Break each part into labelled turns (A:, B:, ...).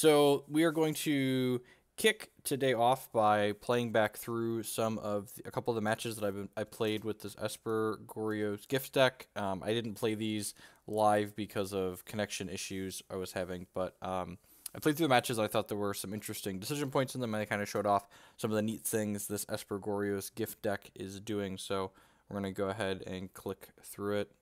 A: So we are going to kick today off by playing back through a couple of the matches that I played with this Esper Goryo's Gift deck. I didn't play these live because of connection issues I was having, but I played through the matches. I thought there were some interesting decision points in them, and I kind of showed off some of the neat things this Esper Goryo's Gift deck is doing. So we're going to go ahead and click through it.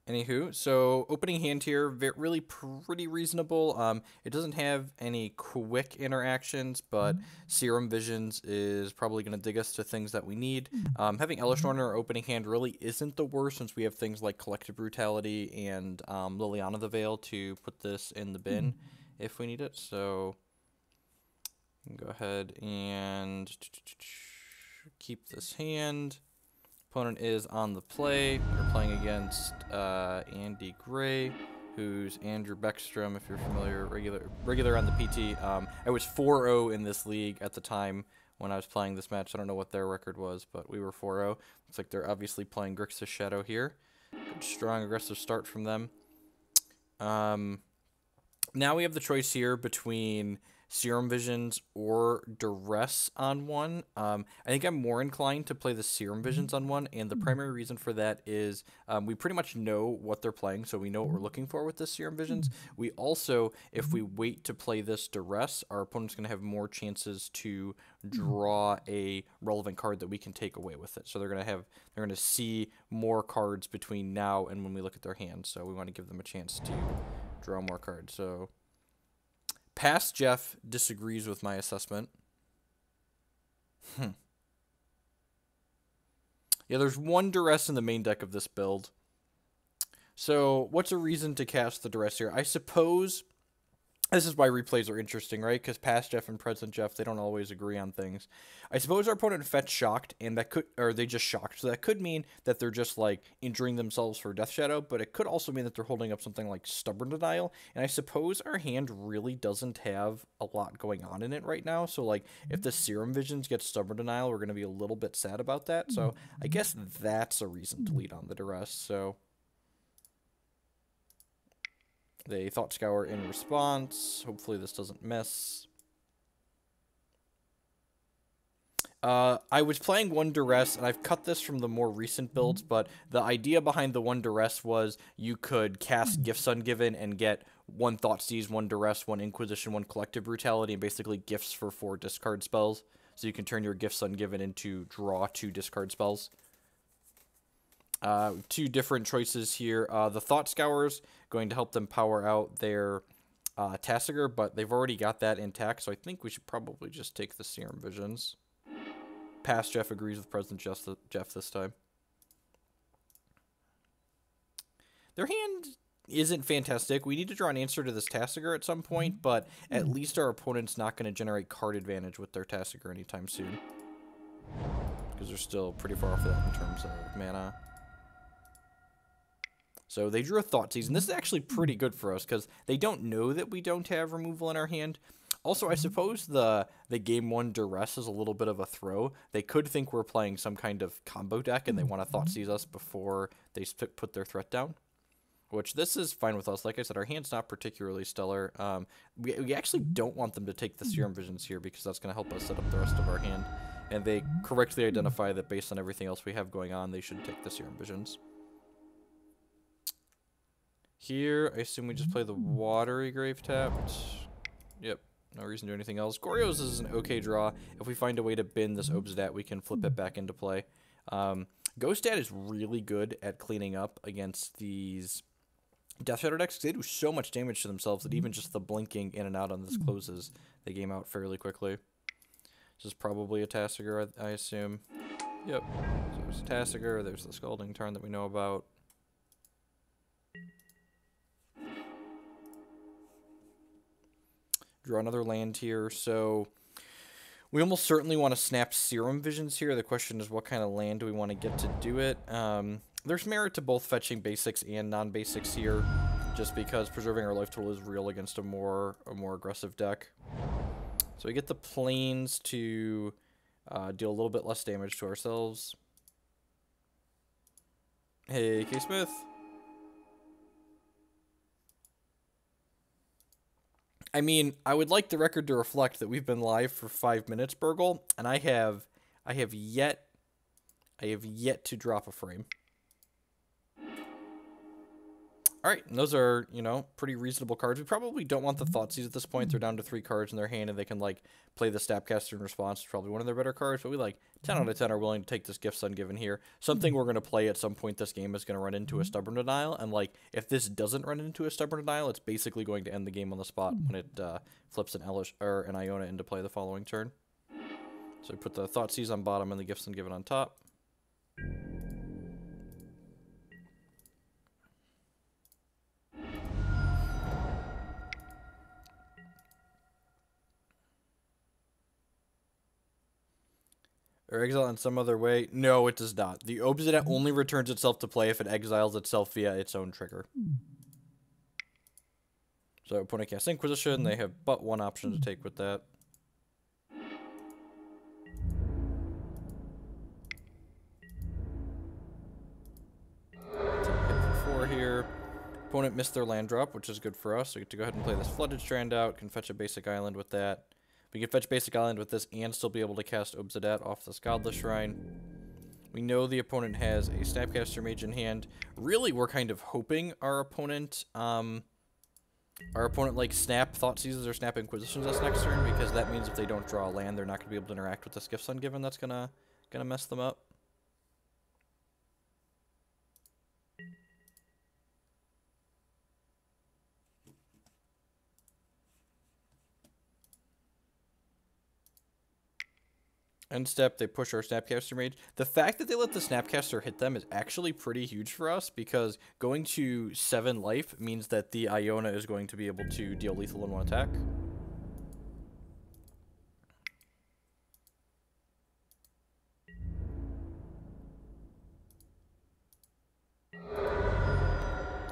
A: Anywho, so opening hand here, really pretty reasonable. It doesn't have any quick interactions, but Serum Visions is probably going to dig us to things that we need. Having Elesh Norn in our opening hand really isn't the worst, since we have things like Collective Brutality and Liliana the Veil to put this in the bin if we need it. So go ahead and keep this hand. Opponent is on the play. We're playing against Andy Gray, who's Andrew Beckstrom, if you're familiar, regular on the PT. I was 4-0 in this league at the time when I was playing this match. I don't know what their record was, but we were 4-0. Looks like they're obviously playing Grixis Shadow here. Good, strong, aggressive start from them. Now we have the choice here between Serum Visions or Duress on one. I think I'm more inclined to play the Serum Visions on one, and the primary reason for that is we pretty much know what they're playing, so we know what we're looking for with this Serum Visions. We also, if we wait to play this Duress, our opponent's going to have more chances to draw a relevant card that we can take away with it. So they're going to see more cards between now and when we look at their hand, so we want to give them a chance to draw more cards. So Past Jeff disagrees with my assessment. Yeah, there's one Duress in the main deck of this build. So what's a reason to cast the Duress here? I suppose this is why replays are interesting, right? Because Past Jeff and Present Jeff, they don't always agree on things. I suppose our opponent fetched Shocked, and that could, or they just Shocked. So that could mean that they're just like injuring themselves for Death Shadow, but it could also mean that they're holding up something like Stubborn Denial. And I suppose our hand really doesn't have a lot going on in it right now. So like if the Serum Visions get Stubborn Denial, we're going to be a little bit sad about that. So I guess that's a reason to lead on the Duress. So they Thought Scour in response. Hopefully this doesn't miss. I was playing one Duress, and I've cut this from the more recent builds, but the idea behind the one Duress was you could cast Gifts Ungiven and get one Thoughtseize, one Duress, one Inquisition, one Collective Brutality, and basically gifts for 4 discard spells. So you can turn your Gifts Ungiven into draw 2 discard spells. 2 different choices here. The Thought Scour's going to help them power out their Tasigur, but they've already got that intact, so I think we should probably just take the Serum Visions. Past Jeff agrees with Present Jeff this time. Their hand isn't fantastic. We need to draw an answer to this Tasigur at some point, but at least our opponent's not going to generate card advantage with their Tasigur anytime soon, because they're still pretty far off of that in terms of mana. So they drew a Thoughtseize, and this is actually pretty good for us, because they don't know that we don't have removal in our hand. Also, I suppose the Game 1 Duress is a little bit of a throw. They could think we're playing some kind of combo deck, and they want to Thoughtseize us before they put their threat down, which this is fine with us. Like I said, our hand's not particularly stellar. We actually don't want them to take the Serum Visions here, because that's going to help us set up the rest of our hand. And they correctly identify that based on everything else we have going on, they should take the Serum Visions. Here, I assume we just play the Watery Grave tapped. Yep, no reason to do anything else. Goryo's is an okay draw. If we find a way to bin this Obzedat, we can flip it back into play. Ghostdat is really good at cleaning up against these Death Shadow decks, because they do so much damage to themselves that even just the blinking in and out on this closes the game out fairly quickly. This is probably a Tasigur, I assume. Yep, so there's Tasigur, there's the Scalding Tarn that we know about. Draw another land here, so we almost certainly want to snap Serum Visions here. The question is, what kind of land do we want to get to do it? There's merit to both fetching basics and non-basics here, just because preserving our life total is real against a more aggressive deck. So we get the Plains to deal a little bit less damage to ourselves. Hey, K. Smith. I mean, I would like the record to reflect that we've been live for 5 minutes, Burgle, and I have yet to drop a frame. All right, and those are, you know, pretty reasonable cards. We probably don't want the Thoughtseize at this point. They're down to 3 cards in their hand, and they can, like, play the Snapcaster in response. It's probably one of their better cards, but we, like, 10 out of 10 are willing to take this Gifts Ungiven here. Something we're going to play at some point this game is going to run into a Stubborn Denial, and, like, if this doesn't run into a Stubborn Denial, it's basically going to end the game on the spot when it flips an Elesh or an Iona into play the following turn. So we put the Thoughtseize on bottom and the Gifts Ungiven on top. Or exile in some other way? No, it does not. The Obzedat only returns itself to play if it exiles itself via its own trigger. So opponent casts Inquisition. They have but one option to take with that. Take a hit for 4 here. Opponent missed their land drop, which is good for us. So we get to go ahead and play this Flooded Strand out. Can fetch a basic island with that. We can fetch Basic Island with this and still be able to cast Obzedat off this Godless Shrine. We know the opponent has a Snapcaster Mage in hand. Really, we're kind of hoping our opponent like snap Thoughtseizes or snap Inquisitions us next turn, because that means if they don't draw a land, they're not going to be able to interact with this Gifts Ungiven. That's gonna mess them up. End step, they push our Snapcaster Mage. The fact that they let the Snapcaster hit them is actually pretty huge for us, because going to 7 life means that the Iona is going to be able to deal lethal in 1 attack.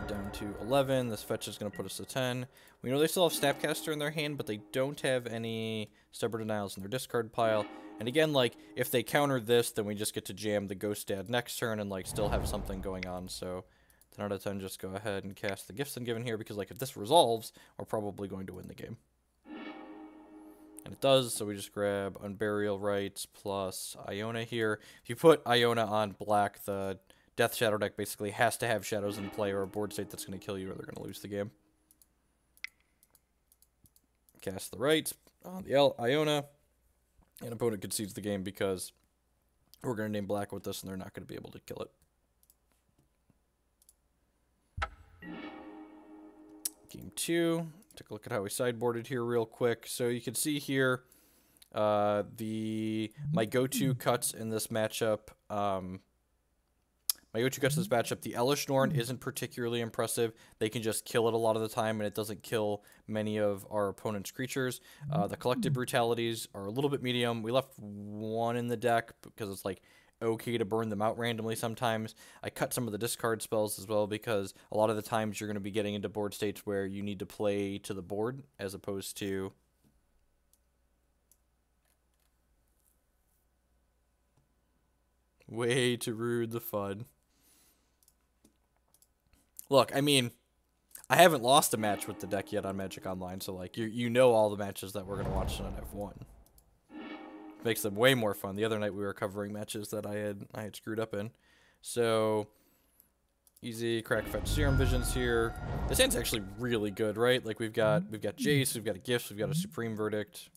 A: Down to 11. This fetch is going to put us to 10. We know they still have Snapcaster in their hand, but they don't have any Stubborn Denials in their discard pile. And again, like, if they counter this, then we just get to jam the Ghost Dad next turn and, like, still have something going on. So 10 out of 10, just go ahead and cast the Gifts Ungiven here, because, like, if this resolves, we're probably going to win the game. And it does, so we just grab Unburial Rites plus Iona here. If you put Iona on black, the Death Shadow deck basically has to have shadows in play or a board state that's going to kill you or they're going to lose the game. Cast the Rites on the Iona. And opponent concedes the game because we're going to name black with this and they're not going to be able to kill it. Game 2. Take a look at how we sideboarded here real quick. So you can see here my go-to cuts in this matchup. The Elesh Norn isn't particularly impressive. They can just kill it a lot of the time, and it doesn't kill many of our opponent's creatures. The Collective Brutalities are a little bit medium. We left 1 in the deck because it's like okay to burn them out randomly sometimes. I cut some of the discard spells as well because a lot of the times you're going to be getting into board states where you need to play to the board as opposed to... Way to ruin the fun. Look, I mean, I haven't lost a match with the deck yet on Magic Online, so, like, you know all the matches that we're going to watch on F1. Makes them way more fun. The other night we were covering matches that I had screwed up in. So, easy, crack, fetch, Serum Visions here. This hand's actually really good, right? Like, we've got Jace, we've got a Gifts, we've got a Supreme Verdict.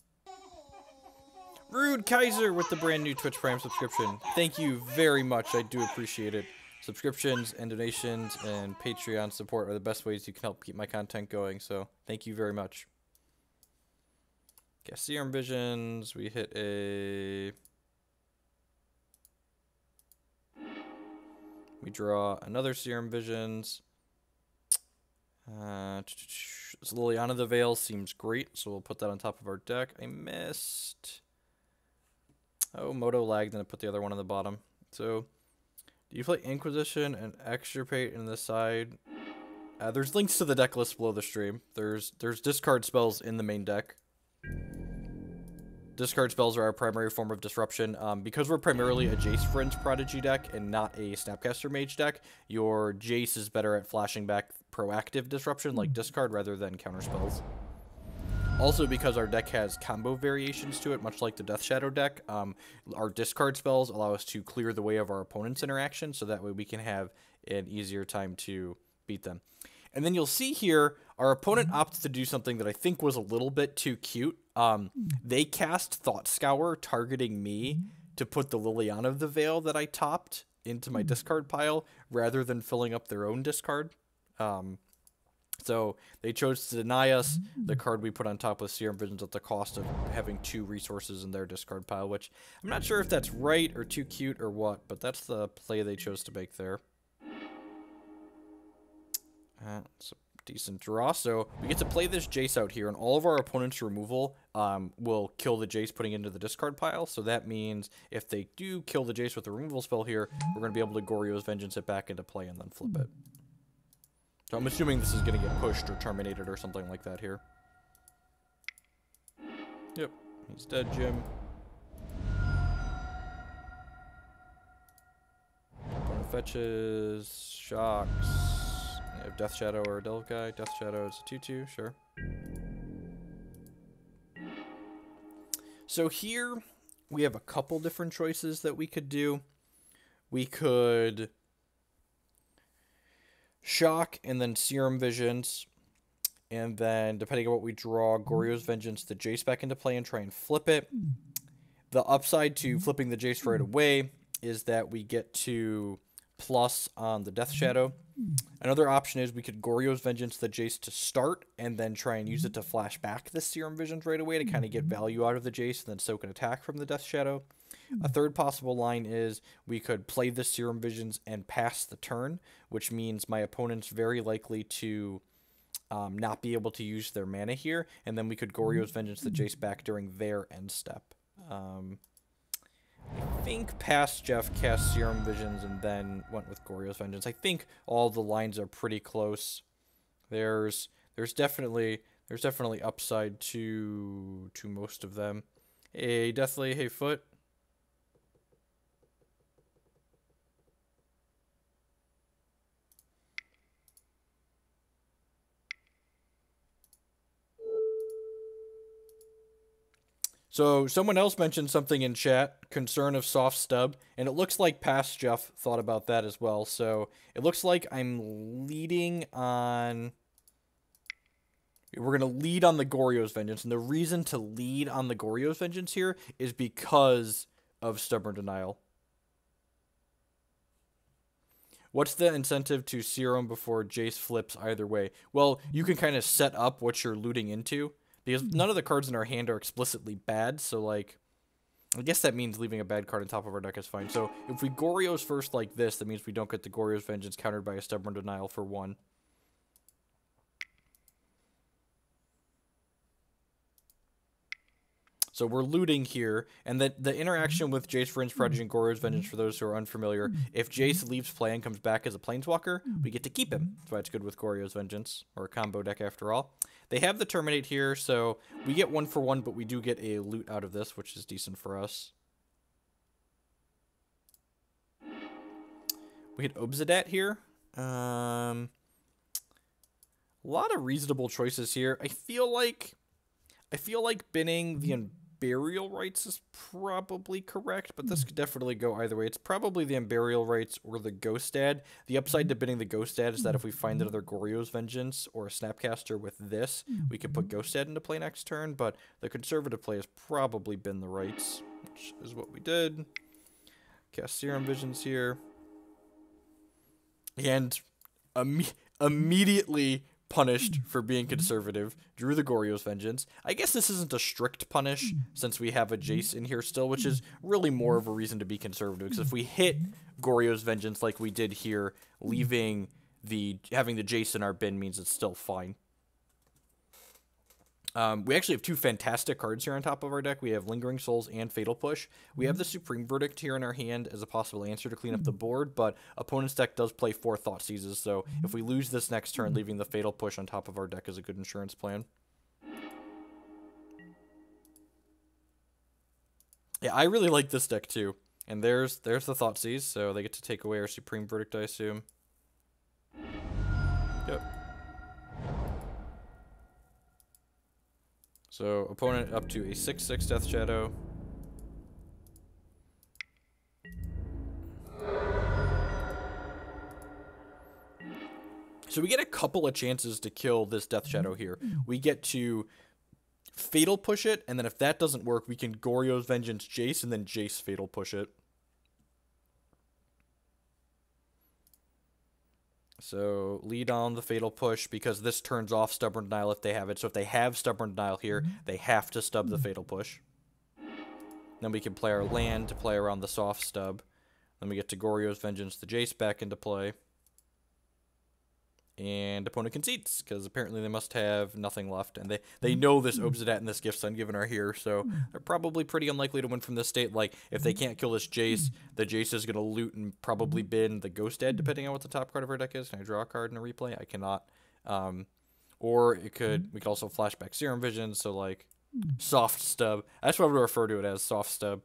A: Rude Kaiser with the brand new Twitch Prime subscription. Thank you very much. I do appreciate it. Subscriptions and donations and Patreon support are the best ways you can help keep my content going, so thank you very much. Okay, Serum Visions. We hit a... We draw another Serum Visions. This Liliana the Veil seems great, so we'll put that on top of our deck. I missed... Oh, Moto lagged, and I put the other one on the bottom. So... Do you play Inquisition and Extirpate in the side? There's links to the deck list below the stream. There's discard spells in the main deck. Discard spells are our primary form of disruption. Because we're primarily a Jace Vryn's Prodigy deck and not a Snapcaster Mage deck, your Jace is better at flashing back proactive disruption like discard rather than counter spells. Also, because our deck has combo variations to it, much like the Death Shadow deck, our discard spells allow us to clear the way of our opponent's interaction, so that way we can have an easier time to beat them. And then you'll see here, our opponent opts to do something that I think was a little bit too cute. They cast Thought Scour, targeting me to put the Liliana of the Veil that I topped into my discard pile, rather than filling up their own discard. So they chose to deny us the card we put on top of Serum Visions at the cost of having 2 resources in their discard pile, which I'm not sure if that's right or too cute or what, but that's the play they chose to make there. It's a decent draw, so we get to play this Jace out here, and all of our opponent's removal will kill the Jace putting into the discard pile, so that means if they do kill the Jace with the removal spell here, we're going to be able to Goryo's Vengeance it back into play and then flip it. So I'm assuming this is going to get pushed or terminated or something like that here. Yep, he's dead, Jim. Opponent fetches, shocks. I have Death Shadow or a Delve guy. Death Shadow is a 2/2, sure. So here we have a couple different choices that we could do. We could shock and then Serum Visions, and then depending on what we draw, Goryo's Vengeance, the Jace back into play and try and flip it. The upside to flipping the Jace right away is that we get to plus on the Death Shadow. Another option is we could Goryo's Vengeance the Jace to start and then try and use it to flash back the Serum Visions right away to kind of get value out of the Jace and then soak an attack from the Death Shadow. A third possible line is we could play the Serum Visions and pass the turn, which means my opponent's very likely to not be able to use their mana here, and then we could Goryo's Vengeance the Jace back during their end step. I think past Jeff cast Serum Visions and then went with Goryo's Vengeance. I think all the lines are pretty close. There's definitely upside to most of them. Hey Deathly, hey Foot. So someone else mentioned something in chat, concern of soft stub, and it looks like past Jeff thought about that as well. So it looks like I'm leading on... We're going to lead on the Goryo's Vengeance, and the reason to lead on the Goryo's Vengeance here is because of Stubborn Denial. What's the incentive to Serum before Jace flips either way? Well, you can kind of set up what you're looting into. Because none of the cards in our hand are explicitly bad, so, like, I guess that means leaving a bad card on top of our deck is fine. So, if we Goryo's first like this, that means we don't get the Goryo's Vengeance countered by a Stubborn Denial for 1. So we're looting here, and the interaction with Jace Vryn's Prodigy and Goryo's Vengeance, for those who are unfamiliar, if Jace leaves play and comes back as a Planeswalker, we get to keep him. That's why it's good with Goryo's Vengeance, or a combo deck after all. They have the Terminate here, so we get 1 for 1, but we do get a loot out of this, which is decent for us. We hit Obzedat here. A lot of reasonable choices here. I feel like binning the Unburial Rites is probably correct, but this could definitely go either way. It's probably the Unburial Rites or the Ghost Dad. The upside to binning the Ghost Dad is that if we find another Goryo's Vengeance or a Snapcaster with this, we could put Ghost Dad into play next turn, but the conservative play has probably been the Rites, which is what we did. Cast Serum Visions here. And immediately punished for being conservative, drew the Goryo's Vengeance. I guess this isn't a strict punish since we have a Jace in here still, which is really more of a reason to be conservative, because if we hit Goryo's Vengeance like we did here, having the Jace in our bin means it's still fine. We actually have 2 fantastic cards here on top of our deck. We have Lingering Souls and Fatal Push. We have the Supreme Verdict here in our hand as a possible answer to clean up the board, but opponent's deck does play 4 Thoughtseizes, so if we lose this next turn, leaving the Fatal Push on top of our deck is a good insurance plan. Yeah, I really like this deck too. And there's the Thoughtseize, so they get to take away our Supreme Verdict, I assume. Yep. So, opponent up to a 6/6 Death Shadow. So we get a couple of chances to kill this Death Shadow here. We get to Fatal Push it, and then if that doesn't work, we can Goryo's Vengeance Jace, and then Jace Fatal Push it. So lead on the Fatal Push, because this turns off Stubborn Denial if they have it. So if they have Stubborn Denial here, they have to stub the Fatal Push. Then we can play our land to play around the soft stub. Then we get to Goryo's Vengeance, the Jace back into play. And opponent concedes, because apparently they must have nothing left. And they know this Obzedat and this Gifts Ungiven are here, so they're probably pretty unlikely to win from this state. Like, if they can't kill this Jace, the Jace is going to loot and probably bin the Ghost Dead, depending on what the top card of our deck is. Can I draw a card in a replay? I cannot. Or we could also flashback Serum Visions, so like, soft stub. That's what I would refer to it as, soft stub.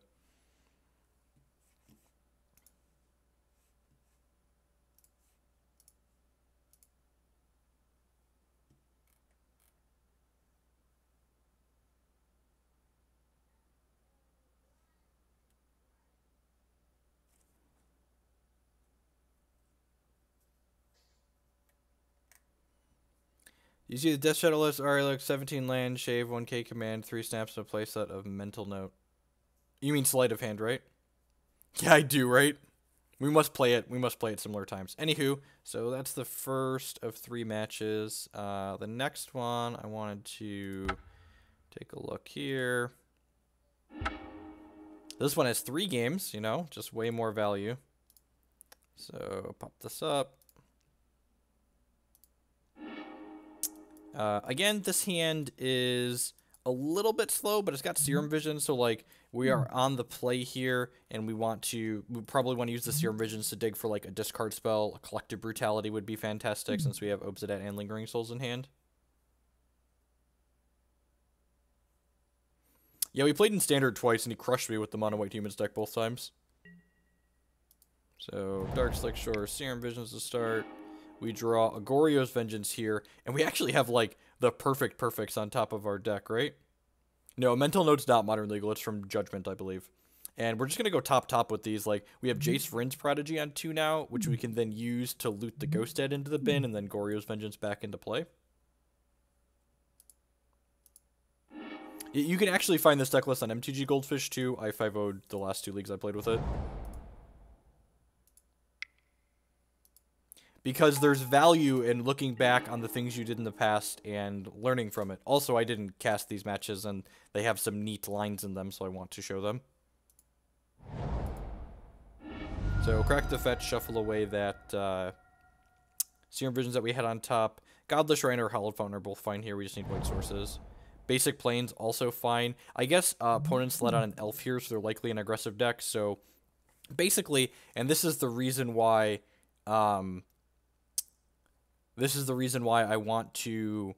A: You see the Death Shadow list, look, 17 land, shave, 1k command, 3 snaps, and a playset of Mental Note. You mean Sleight of Hand, right? Yeah, I do, right? We must play it. We must play it similar times. Anywho, so that's the first of 3 matches. The next one, I wanted to take a look here. This one has 3 games, you know, just way more value. So, pop this up. Again, this hand is a little bit slow, but it's got Serum Visions, so like we are on the play here, and we probably want to use the Serum Visions to dig for like a discard spell. A Collective Brutality would be fantastic since we have Obzedat and Lingering Souls in hand. Yeah, we played in Standard twice, and he crushed me with the Mono White Humans deck both times. So, Darkslick Shores, Serum Visions to start. We draw a Goryo's Vengeance here, and we actually have, like, the perfects on top of our deck, right? No, Mental Note's not Modern Legal. It's from Judgment, I believe. And we're just going to go top with these. Like, we have Jace Vryn's Prodigy on 2 now, which we can then use to loot the Ghost Dead into the bin, and then Goryo's Vengeance back into play. You can actually find this deck list on MTG Goldfish, too. I 5-0'd the last 2 leagues I played with it. Because there's value in looking back on the things you did in the past and learning from it. Also, I didn't cast these matches, and they have some neat lines in them, so I want to show them. So, crack the fetch, shuffle away that Serum Visions that we had on top. Godless Shrine or Hallowed Fountain are both fine here. We just need white sources. Basic Plains, also fine. I guess opponents let on an elf here, so they're likely an aggressive deck. So, basically, and this is the reason why... This is the reason why I want to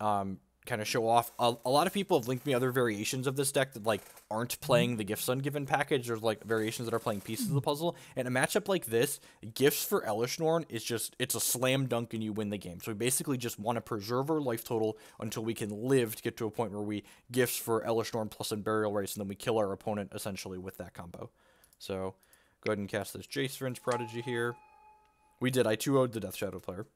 A: kind of show off. A lot of people have linked me other variations of this deck that like aren't playing the Gifts Ungiven package. There's like variations that are playing pieces of the puzzle. And a matchup like this, Gifts for Elesh Norn is just, it's a slam dunk and you win the game. So we basically just want to preserve our life total until we can live to get to a point where we Gifts for Elesh Norn plus Unburial Rites, and then we kill our opponent essentially with that combo. So go ahead and cast this Jace Vryn's Prodigy here. We did. I 2-0'd the Death Shadow player.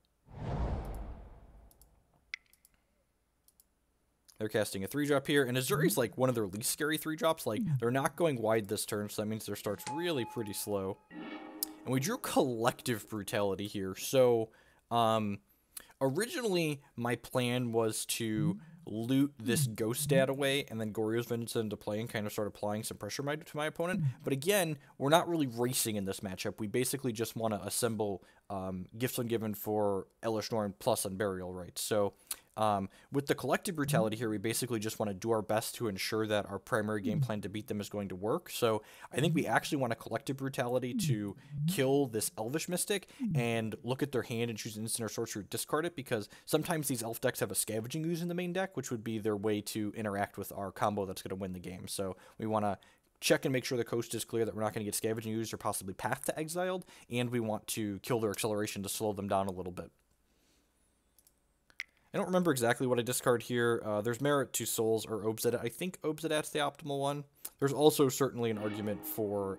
A: They're casting a 3-drop here, and Azuri's like one of their least scary 3-drops. Like, they're not going wide this turn, so that means their start's really pretty slow. And we drew Collective Brutality here. So, originally, my plan was to loot this Ghost Dad away, and then Goryo's Vengeance into play and kind of start applying some pressure to my opponent. But again, we're not really racing in this matchup. We basically just want to assemble Gifts Ungiven for Elesh Norn plus Unburial Rites. So, with the Collective Brutality here, we basically just want to do our best to ensure that our primary game plan to beat them is going to work. So I think we actually want a Collective Brutality to kill this Elvish Mystic and look at their hand and choose an instant or sorcery, discard it, because sometimes these elf decks have a Scavenging Ooze in the main deck, which would be their way to interact with our combo that's going to win the game. So we want to check and make sure the coast is clear, that we're not going to get Scavenging Ooze or possibly Path to Exiled, and we want to kill their acceleration to slow them down a little bit. I don't remember exactly what I discard here. There's merit to Souls or Obzedat. I think Obzedat's the optimal one. There's also certainly an argument for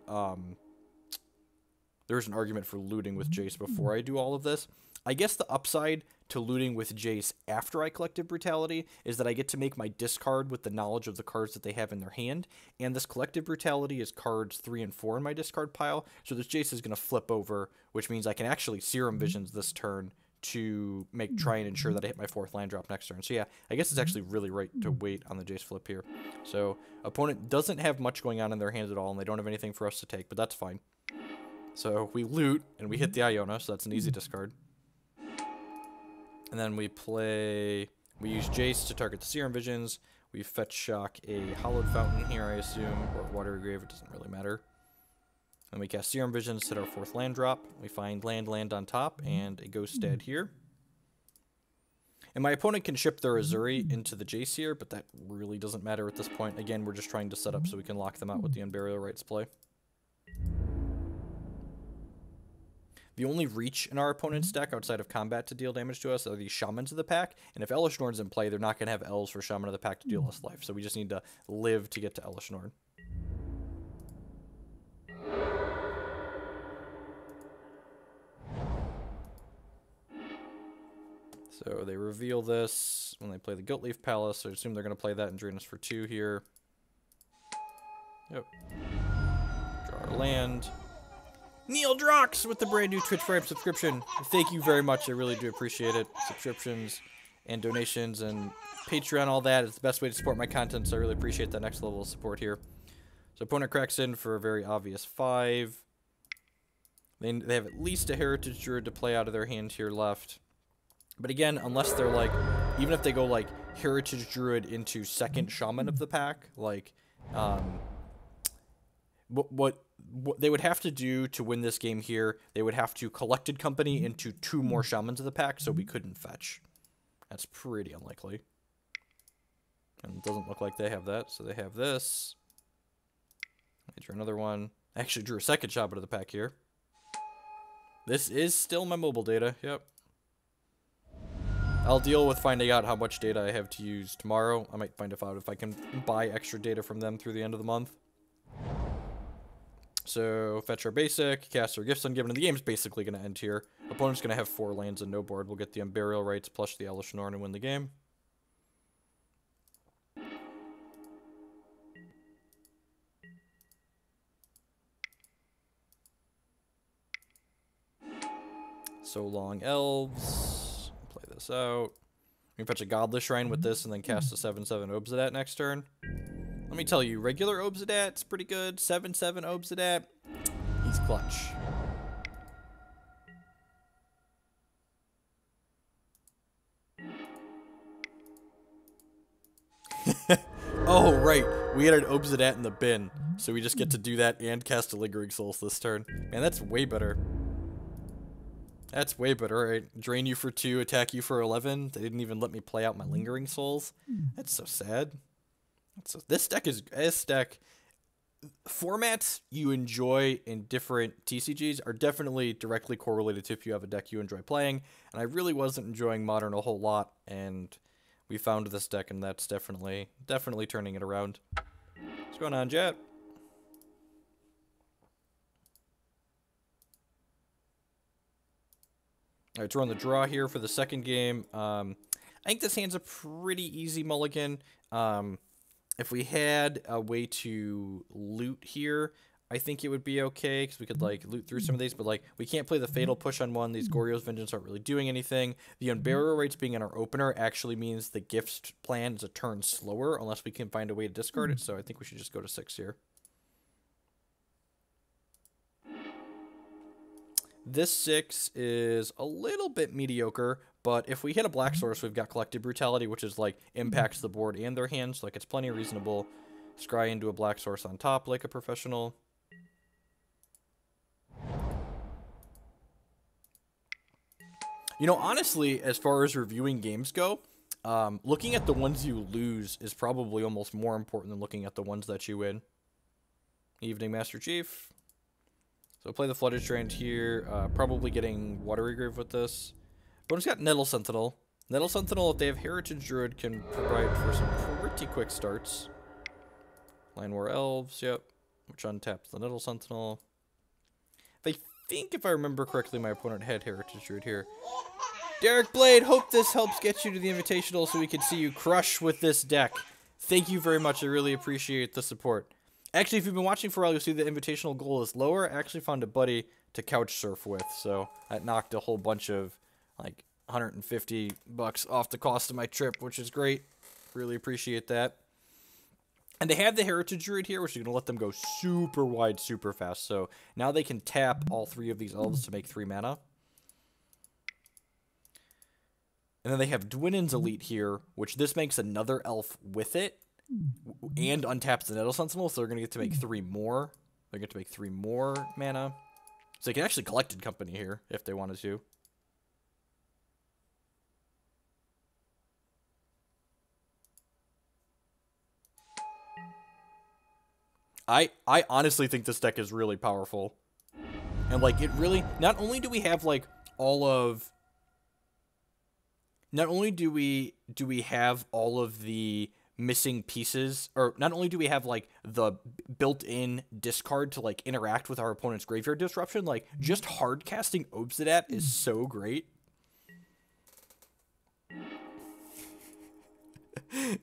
A: looting with Jace before I do all of this. I guess the upside to looting with Jace after I Collective Brutality is that I get to make my discard with the knowledge of the cards that they have in their hand, and this Collective Brutality is cards 3 and 4 in my discard pile, so this Jace is going to flip over, which means I can actually Serum Visions this turn to try and ensure that I hit my 4th land drop next turn. So yeah, I guess it's actually really right to wait on the Jace flip here. So opponent doesn't have much going on in their hands at all, and they don't have anything for us to take, but that's fine. So we loot, and we hit the Iona, so that's an easy discard. And then we use Jace to target the Serum Visions. We fetch shock a Hallowed Fountain here, I assume, or Watery Grave, it doesn't really matter. Then we cast Serum Visions, hit our 4th land drop. We find land on top, and a Ghost Dad here. And my opponent can ship their Azuri into the Jace here, but that really doesn't matter at this point. Again, we're just trying to set up so we can lock them out with the Unburial Rites play. The only reach in our opponent's deck outside of combat to deal damage to us are these Shamans of the Pack, and if Elesh Norn's in play, they're not going to have Elves for Shaman of the Pack to deal us life, so we just need to live to get to Elesh Norn. So they reveal this when they play the Guiltleaf Palace, so I assume they're going to play that and drain us for 2 here. Yep. Draw our land. Neil Drox with the brand new Twitch Prime subscription. Thank you very much. I really do appreciate it. Subscriptions and donations and Patreon, all that is the best way to support my content, so I really appreciate that next level of support here. So opponent cracks in for a very obvious 5. They have at least a Heritage Druid to play out of their hand here left. But again, unless they're like, even if they go like Heritage Druid into 2nd Shaman of the Pack, like, what they would have to do to win this game here, they would have to Collected Company into 2 more Shamans of the Pack, so we couldn't fetch. That's pretty unlikely. And it doesn't look like they have that, so they have this. I drew another one. I actually drew a 2nd Shaman of the Pack here. This is still my mobile data, yep. I'll deal with finding out how much data I have to use tomorrow. I might find out if I can buy extra data from them through the end of the month. So, fetch our basic, cast our Gifts Ungiven, and the game's basically going to end here. Opponent's going to have 4 lands and no board. We'll get the Unburial Rites plus the Elesh Norn and win the game. So long, Elves. Play this out. We can fetch a Godless Shrine with this and then cast a 7/7 Obzedat next turn. Let me tell you, regular Obzedat's pretty good. 7/7 Obzedat, he's clutch. Oh, right. We had an Obzedat in the bin, so we just get to do that and cast a Lingering Souls this turn. Man, that's way better. That's way better, right? Drain you for 2, attack you for 11. They didn't even let me play out my Lingering Souls. That's so sad. This deck, formats you enjoy in different TCGs are definitely directly correlated to if you have a deck you enjoy playing, and I really wasn't enjoying Modern a whole lot, and we found this deck, and that's definitely turning it around. What's going on, Jet? Alright, we're on the draw here for the second game. I think this hand's a pretty easy mulligan. If we had a way to loot here, I think it would be okay, because we could, like, loot through some of these, but, like, we can't play the Fatal Push on one. These Goryo's Vengeance aren't really doing anything. The Unburial Rites being in our opener actually means the Gifts plan is a turn slower, unless we can find a way to discard it, so I think we should just go to 6 here. This 6 is a little bit mediocre, but if we hit a black source, we've got Collective Brutality, which is like impacts the board and their hands, like it's plenty reasonable. Scry into a black source on top like a professional. You know, honestly, as far as reviewing games go, looking at the ones you lose is probably almost more important than looking at the ones that you win. Evening, Master Chief. So play the Flooded Strand here. Probably getting Watery Grave with this. Opponent's got Nettle Sentinel. Nettle Sentinel, if they have Heritage Druid, can provide for some pretty quick starts. Land War Elves, yep. Which untaps the Nettle Sentinel. I think, if I remember correctly, my opponent had Heritage Druid here. Derek Blade, hope this helps get you to the Invitational so we can see you crush with this deck. Thank you very much. I really appreciate the support. Actually, if you've been watching for a while, you'll see the Invitational goal is lower. I actually found a buddy to couch surf with, so that knocked a whole bunch of, like, $150 off the cost of my trip, which is great. Really appreciate that. And they have the Heritage Druid here, which is going to let them go super wide, super fast. So now they can tap all 3 of these elves to make 3 mana. And then they have Dwinnen's Elite here, which this makes another elf with it. And untaps the Nettle Sentinel, so they're going to get to make 3 more. They're going to make 3 more mana. So they can actually Collected Company here, if they wanted to. I honestly think this deck is really powerful. And, like, it really... Not only do we have, like, all of... Not only do we have all of the missing pieces, or not only do we have, like, the built-in discard to, like, interact with our opponent's graveyard disruption, like, just hard casting Obzedat is so great.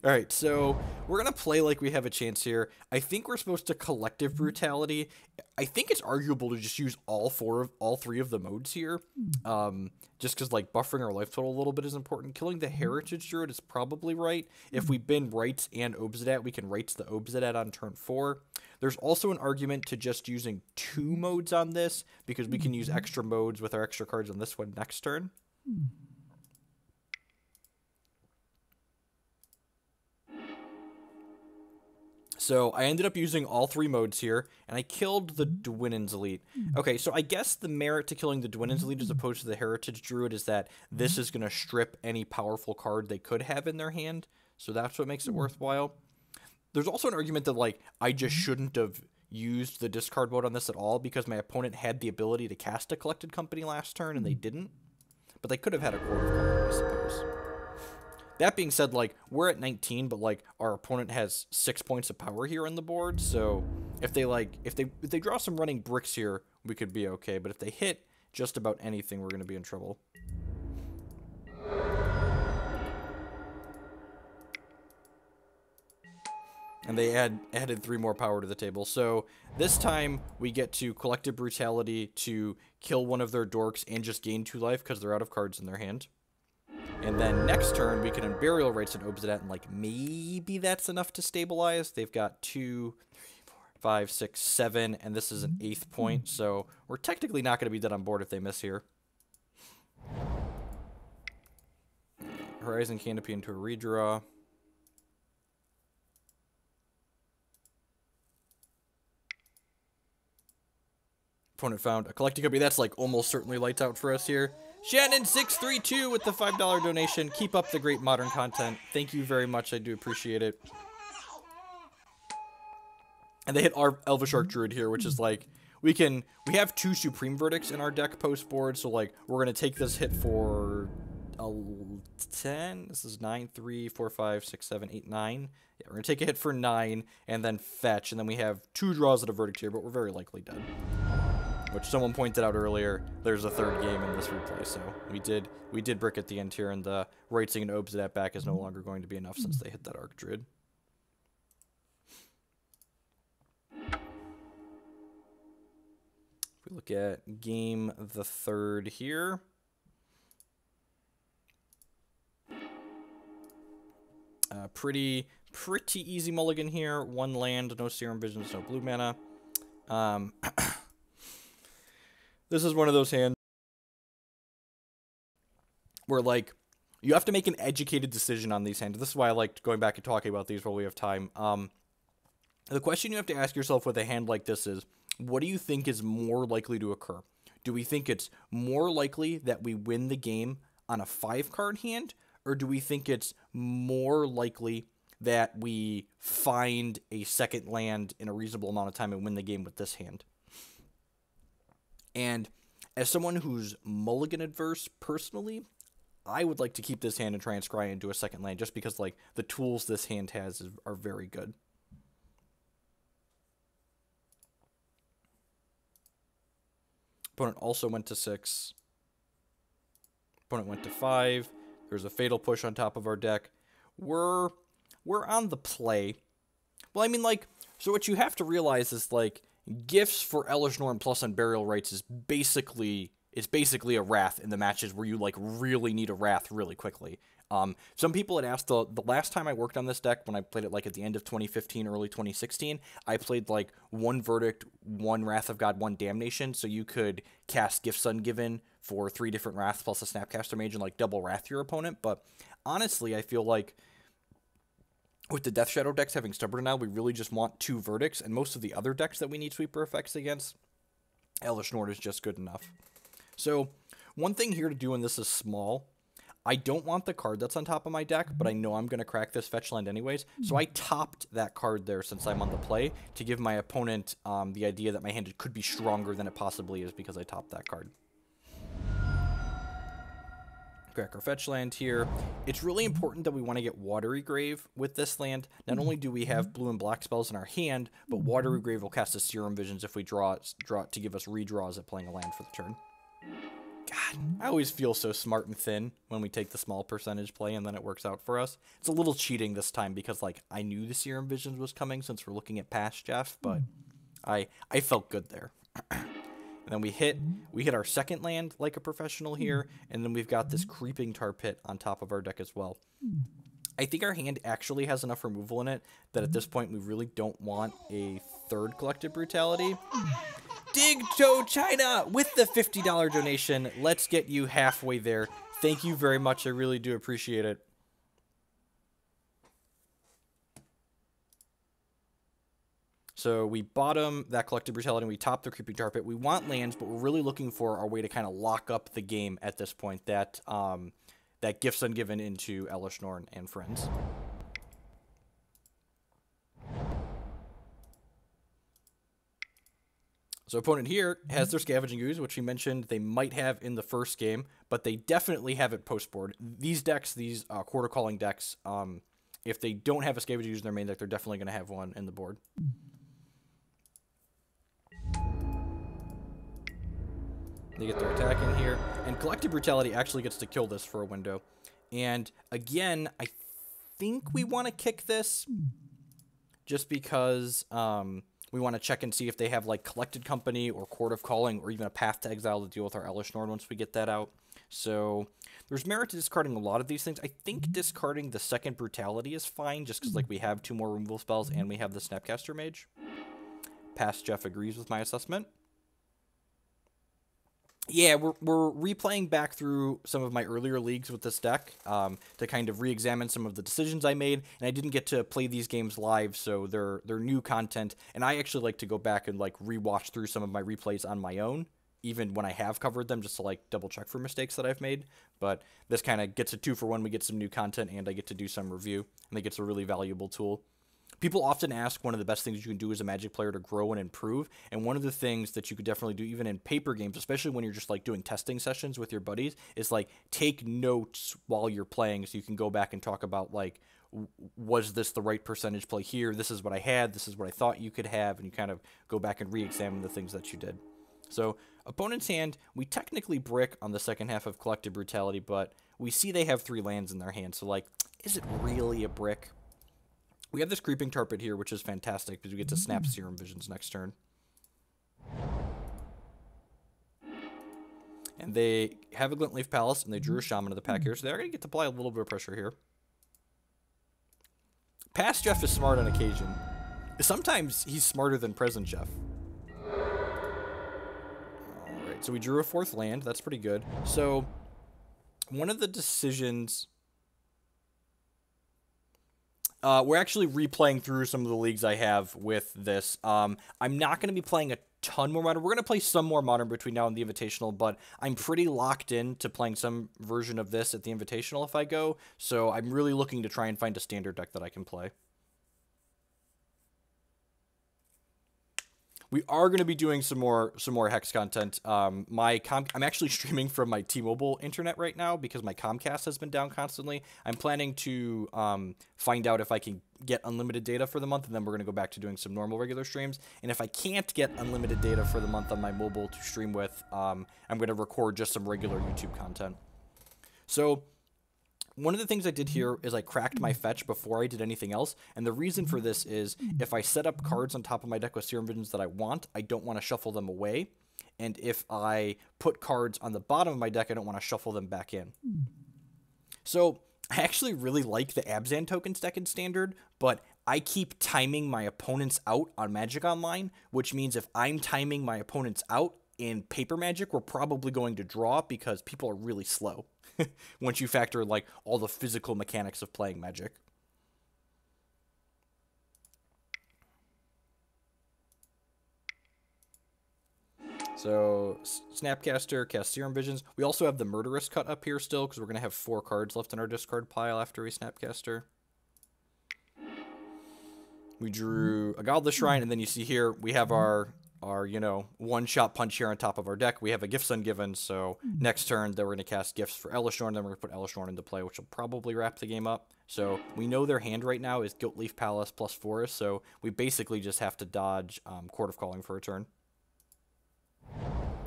A: Alright, so we're going to play like we have a chance here. I think we're supposed to Collective Brutality. I think it's arguable to just use all 3 of the modes here. Just because, like, buffering our life total a little bit is important. Killing the Heritage Druid is probably right. If we bin Rites and Obzedat, we can Rites the Obzedat on turn 4. There's also an argument to just using 2 modes on this, because we can use extra modes with our extra cards on this one next turn. So I ended up using all 3 modes here, and I killed the Dwinnen's Elite. Okay, so I guess the merit to killing the Dwinnen's Elite as opposed to the Heritage Druid is that this is going to strip any powerful card they could have in their hand, so that's what makes it worthwhile. There's also an argument that, like, I just shouldn't have used the discard mode on this at all because my opponent had the ability to cast a Collected Company last turn, and they didn't. But they could have had a Court of Company, I suppose. That being said, like, we're at 19, but, like, our opponent has 6 points of power here on the board, so if they draw some running bricks here, we could be okay, but if they hit just about anything, we're going to be in trouble. And they added 3 more power to the table, so this time we get to Collective Brutality to kill one of their dorks and just gain 2 life because they're out of cards in their hand. And then next turn, we can Unburial Rites and Obzedat, and, like, maybe that's enough to stabilize. They've got 2, 3, 4, 5, 6, 7, and this is an 8th point, so we're technically not going to be dead on board if they miss here. Horizon Canopy into a redraw. Opponent found a Collecting Company. That's, like, almost certainly lights out for us here. Shannon632 with the $5 donation. Keep up the great modern content. Thank you very much. I do appreciate it. And they hit our Elvish Archdruid here, which is like, we have 2 Supreme Verdicts in our deck post board, so, like, we're going to take this hit for 10. This is 9, 3, 4, 5, 6, 7, 8, 9. Yeah, we're going to take a hit for 9 and then fetch, and then we have 2 draws at a Verdict here, but we're very likely dead. Which someone pointed out earlier, there's a 3rd game in this replay, so we did brick at the end here, and the Rightsing and Obzedat back is no longer going to be enough since they hit that Archdruid. If we look at game the 3rd here. Pretty easy mulligan here. 1 land, no Serum Visions, no blue mana. This is one of those hands where, like, you have to make an educated decision on these hands. This is why I liked going back and talking about these while we have time. The question you have to ask yourself with a hand like this is, what do you think is more likely to occur? Do we think it's more likely that we win the game on a 5-card hand, or do we think it's more likely that we find a second land in a reasonable amount of time and win the game with this hand. And as someone who's mulligan adverse personally, I would like to keep this hand and try and scry into a second land just because like the tools this hand has are very good. Opponent also went to 6. Opponent went to 5. There's a Fatal Push on top of our deck. We're on the play. Well, I mean, like, so what you have to realize is, like, Gifts for Elesh Norn plus Unburial Rites is basically a Wrath in the matches where you, like, really need a Wrath really quickly. Some people had asked, the last time I worked on this deck, when I played it, like, at the end of 2015, early 2016, I played, like, 1 Verdict, 1 Wrath of God, 1 Damnation, so you could cast Gifts Ungiven for 3 different Wraths plus a Snapcaster Mage and, like, double Wrath your opponent, but honestly, I feel like with the Death Shadow decks having Stubborn now, we really just want 2 Verdicts, and most of the other decks that we need sweeper effects against, Elesh Norn is just good enough. So, one thing here to do, and this is small, I don't want the card that's on top of my deck, but I know I'm going to crack this fetch land anyways, so I topped that card there since I'm on the play to give my opponent the idea that my hand could be stronger than it possibly is because I topped that card. Crack our fetch land here. It's really important that we want to get Watery Grave with this land. Not only do we have blue and black spells in our hand, but Watery Grave will cast a Serum Visions if we draw to give us redraws at playing a land for the turn. God, I always feel so smart and thin when we take the small percentage play and then it works out for us. It's a little cheating this time because, like, I knew the Serum Visions was coming since we're looking at past Jeff, but I felt good there. And then we hit our second land like a professional here, and then we've got this Creeping Tar Pit on top of our deck as well. I think our hand actually has enough removal in it that at this point we really don't want a third Collective Brutality. Dig Joe China with the $50 donation. Let's get you halfway there. Thank you very much. I really do appreciate it. So we bottom that Collective Brutality and we top the Creeping Tar Pit. We want lands, but we're really looking for our way to kind of lock up the game at this point. That Gifts Ungiven into Elesh Norn and friends. So opponent here has their Scavenging Ooze, which we mentioned they might have in the first game, but they definitely have it post-board. These decks, these Quarter Calling decks, if they don't have a Scavenging Ooze in their main deck, they're definitely going to have one in the board. They get their attack in here, and Collective Brutality actually gets to kill this for a window. And again, I think we want to kick this just because we want to check and see if they have like Collected Company or Court of Calling or even a Path to Exile to deal with our Elesh Norn once we get that out. So there's merit to discarding a lot of these things. I think discarding the second Brutality is fine just because like we have 2 more removal spells and we have the Snapcaster Mage. Past Jeff agrees with my assessment. Yeah, we're replaying back through some of my earlier leagues with this deck to kind of re-examine some of the decisions I made, and I didn't get to play these games live, so they're new content, and I actually like to go back and like re-watch through some of my replays on my own, even when I have covered them, just to like double-check for mistakes that I've made, but this kind of gets a 2-for-1, we get some new content, and I get to do some review, and I think it's a really valuable tool. People often ask one of the best things you can do as a Magic player to grow and improve, and one of the things that you could definitely do even in paper games, especially when you're just like doing testing sessions with your buddies, is like take notes while you're playing so you can go back and talk about like, was this the right percentage play here? This is what I had, this is what I thought you could have, and you kind of go back and re-examine the things that you did. So, opponent's hand, we technically brick on the second half of Collective Brutality, but we see they have 3 lands in their hand, so like, is it really a brick? We have this Creeping Tar Pit here, which is fantastic, because we get to snap Serum Visions next turn. And they have a Glintleaf Palace, and they drew a Shaman to the pack here, so they're going to get to apply a little bit of pressure here. Past Jeff is smart on occasion. Sometimes he's smarter than present Jeff. Alright, so we drew a 4th land. That's pretty good. So, one of the decisions... we're actually replaying through some of the leagues I have with this. I'm not going to be playing a ton more Modern. We're going to play some more Modern between now and the Invitational, but I'm pretty locked in to playing some version of this at the Invitational if I go, so I'm really looking to try and find a Standard deck that I can play. We are going to be doing some more Hex content. I'm actually streaming from my T-Mobile internet right now because my Comcast has been down constantly. I'm planning to find out if I can get unlimited data for the month, and then we're going to go back to doing some normal regular streams. And if I can't get unlimited data for the month on my mobile to stream with, I'm going to record just some regular YouTube content. So one of the things I did here is I cracked my fetch before I did anything else, and the reason for this is if I set up cards on top of my deck with Serum Visions that I don't want to shuffle them away, and if I put cards on the bottom of my deck, I don't want to shuffle them back in. So I actually really like the Abzan tokens deck in Standard, but I keep timing my opponents out on Magic Online, which means if I'm timing my opponents out in Paper Magic, we're probably going to draw because people are really slow. Once you factor like all the physical mechanics of playing Magic. So Snapcaster, cast Serum Visions. We also have the Murderous Cut up here still because we're going to have 4 cards left in our discard pile after we Snapcaster. We drew a Godless Shrine, and then you see here we have our one-shot punch here on top of our deck. We have a Gifts Ungiven, so next turn, then we're going to cast Gifts for Elesh Norn, then we're going to put Elesh Norn into play, which will probably wrap the game up. So we know their hand right now is Gilt-Leaf Palace plus Forest, so we basically just have to dodge Court of Calling for a turn.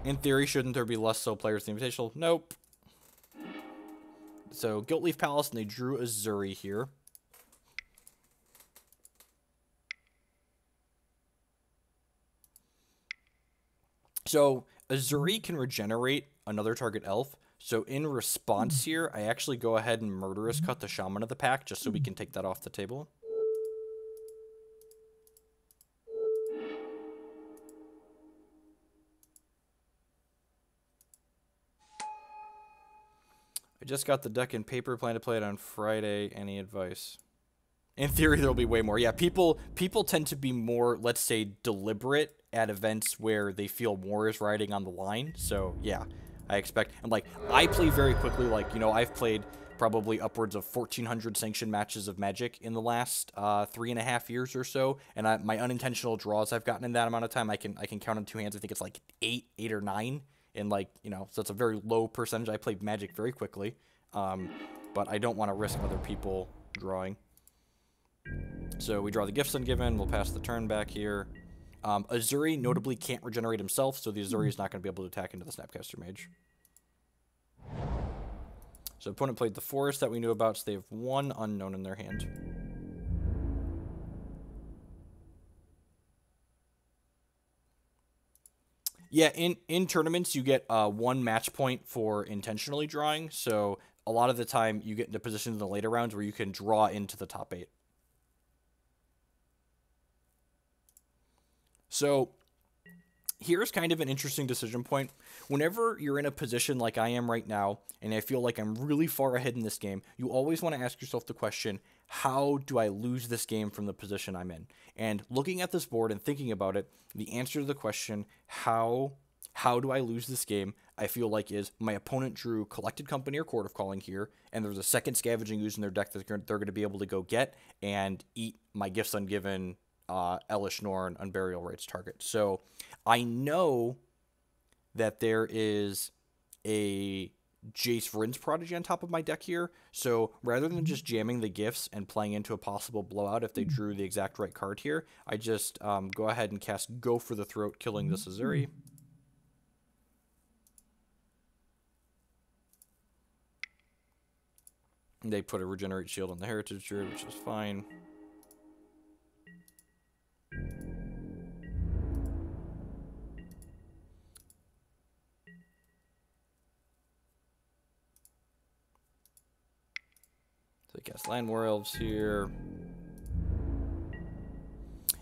A: In theory, shouldn't there be less so players in the Invitational? Nope. So Gilt-Leaf Palace, and they drew a Zuri here. So Azuri can regenerate another target elf. So in response here, I actually go ahead and Murderous Cut the Shaman of the pack just so we can take that off the table. I just got the deck in paper, plan to play it on Friday. Any advice? In theory, there'll be way more. Yeah, people tend to be more, let's say, deliberate at events where they feel more is riding on the line. So, yeah, I expect. And, like, I play very quickly. Like, I've played probably upwards of 1,400 sanctioned matches of Magic in the last 3.5 years or so. And my unintentional draws I've gotten in that amount of time, I can count on 2 hands. I think it's like 8 or 9. And, like, so it's a very low percentage. I play Magic very quickly. But I don't want to risk other people drawing. So we draw the Gifts Ungiven. We'll pass the turn back here. Azuri notably can't regenerate himself, so the Azuri is not going to be able to attack into the Snapcaster Mage. So opponent played the Forest that we knew about, so they have 1 unknown in their hand. Yeah, in tournaments, you get 1 match point for intentionally drawing, so a lot of the time you get into positions in the later rounds where you can draw into the top 8. So here's kind of an interesting decision point. Whenever you're in a position like I am right now, and I feel like I'm really far ahead in this game, you always want to ask yourself the question, how do I lose this game from the position I'm in? And looking at this board and thinking about it, the answer to the question, how do I lose this game, I feel like is my opponent drew Collected Company or Court of Calling here, and there's a second Scavenging Ooze in their deck that they're going to be able to go get and eat my Gifts Ungiven, Elesh Norn, Unburial Rites target. So I know that there is a Jace Vryn's Prodigy on top of my deck here. So rather than just jamming the gifts and playing into a possible blowout if they drew the exact right card here, I just go ahead and cast Go for the Throat, killing this Azuri. They put a Regenerate Shield on the Heritage Druid, which is fine. So they cast Land War Elves here.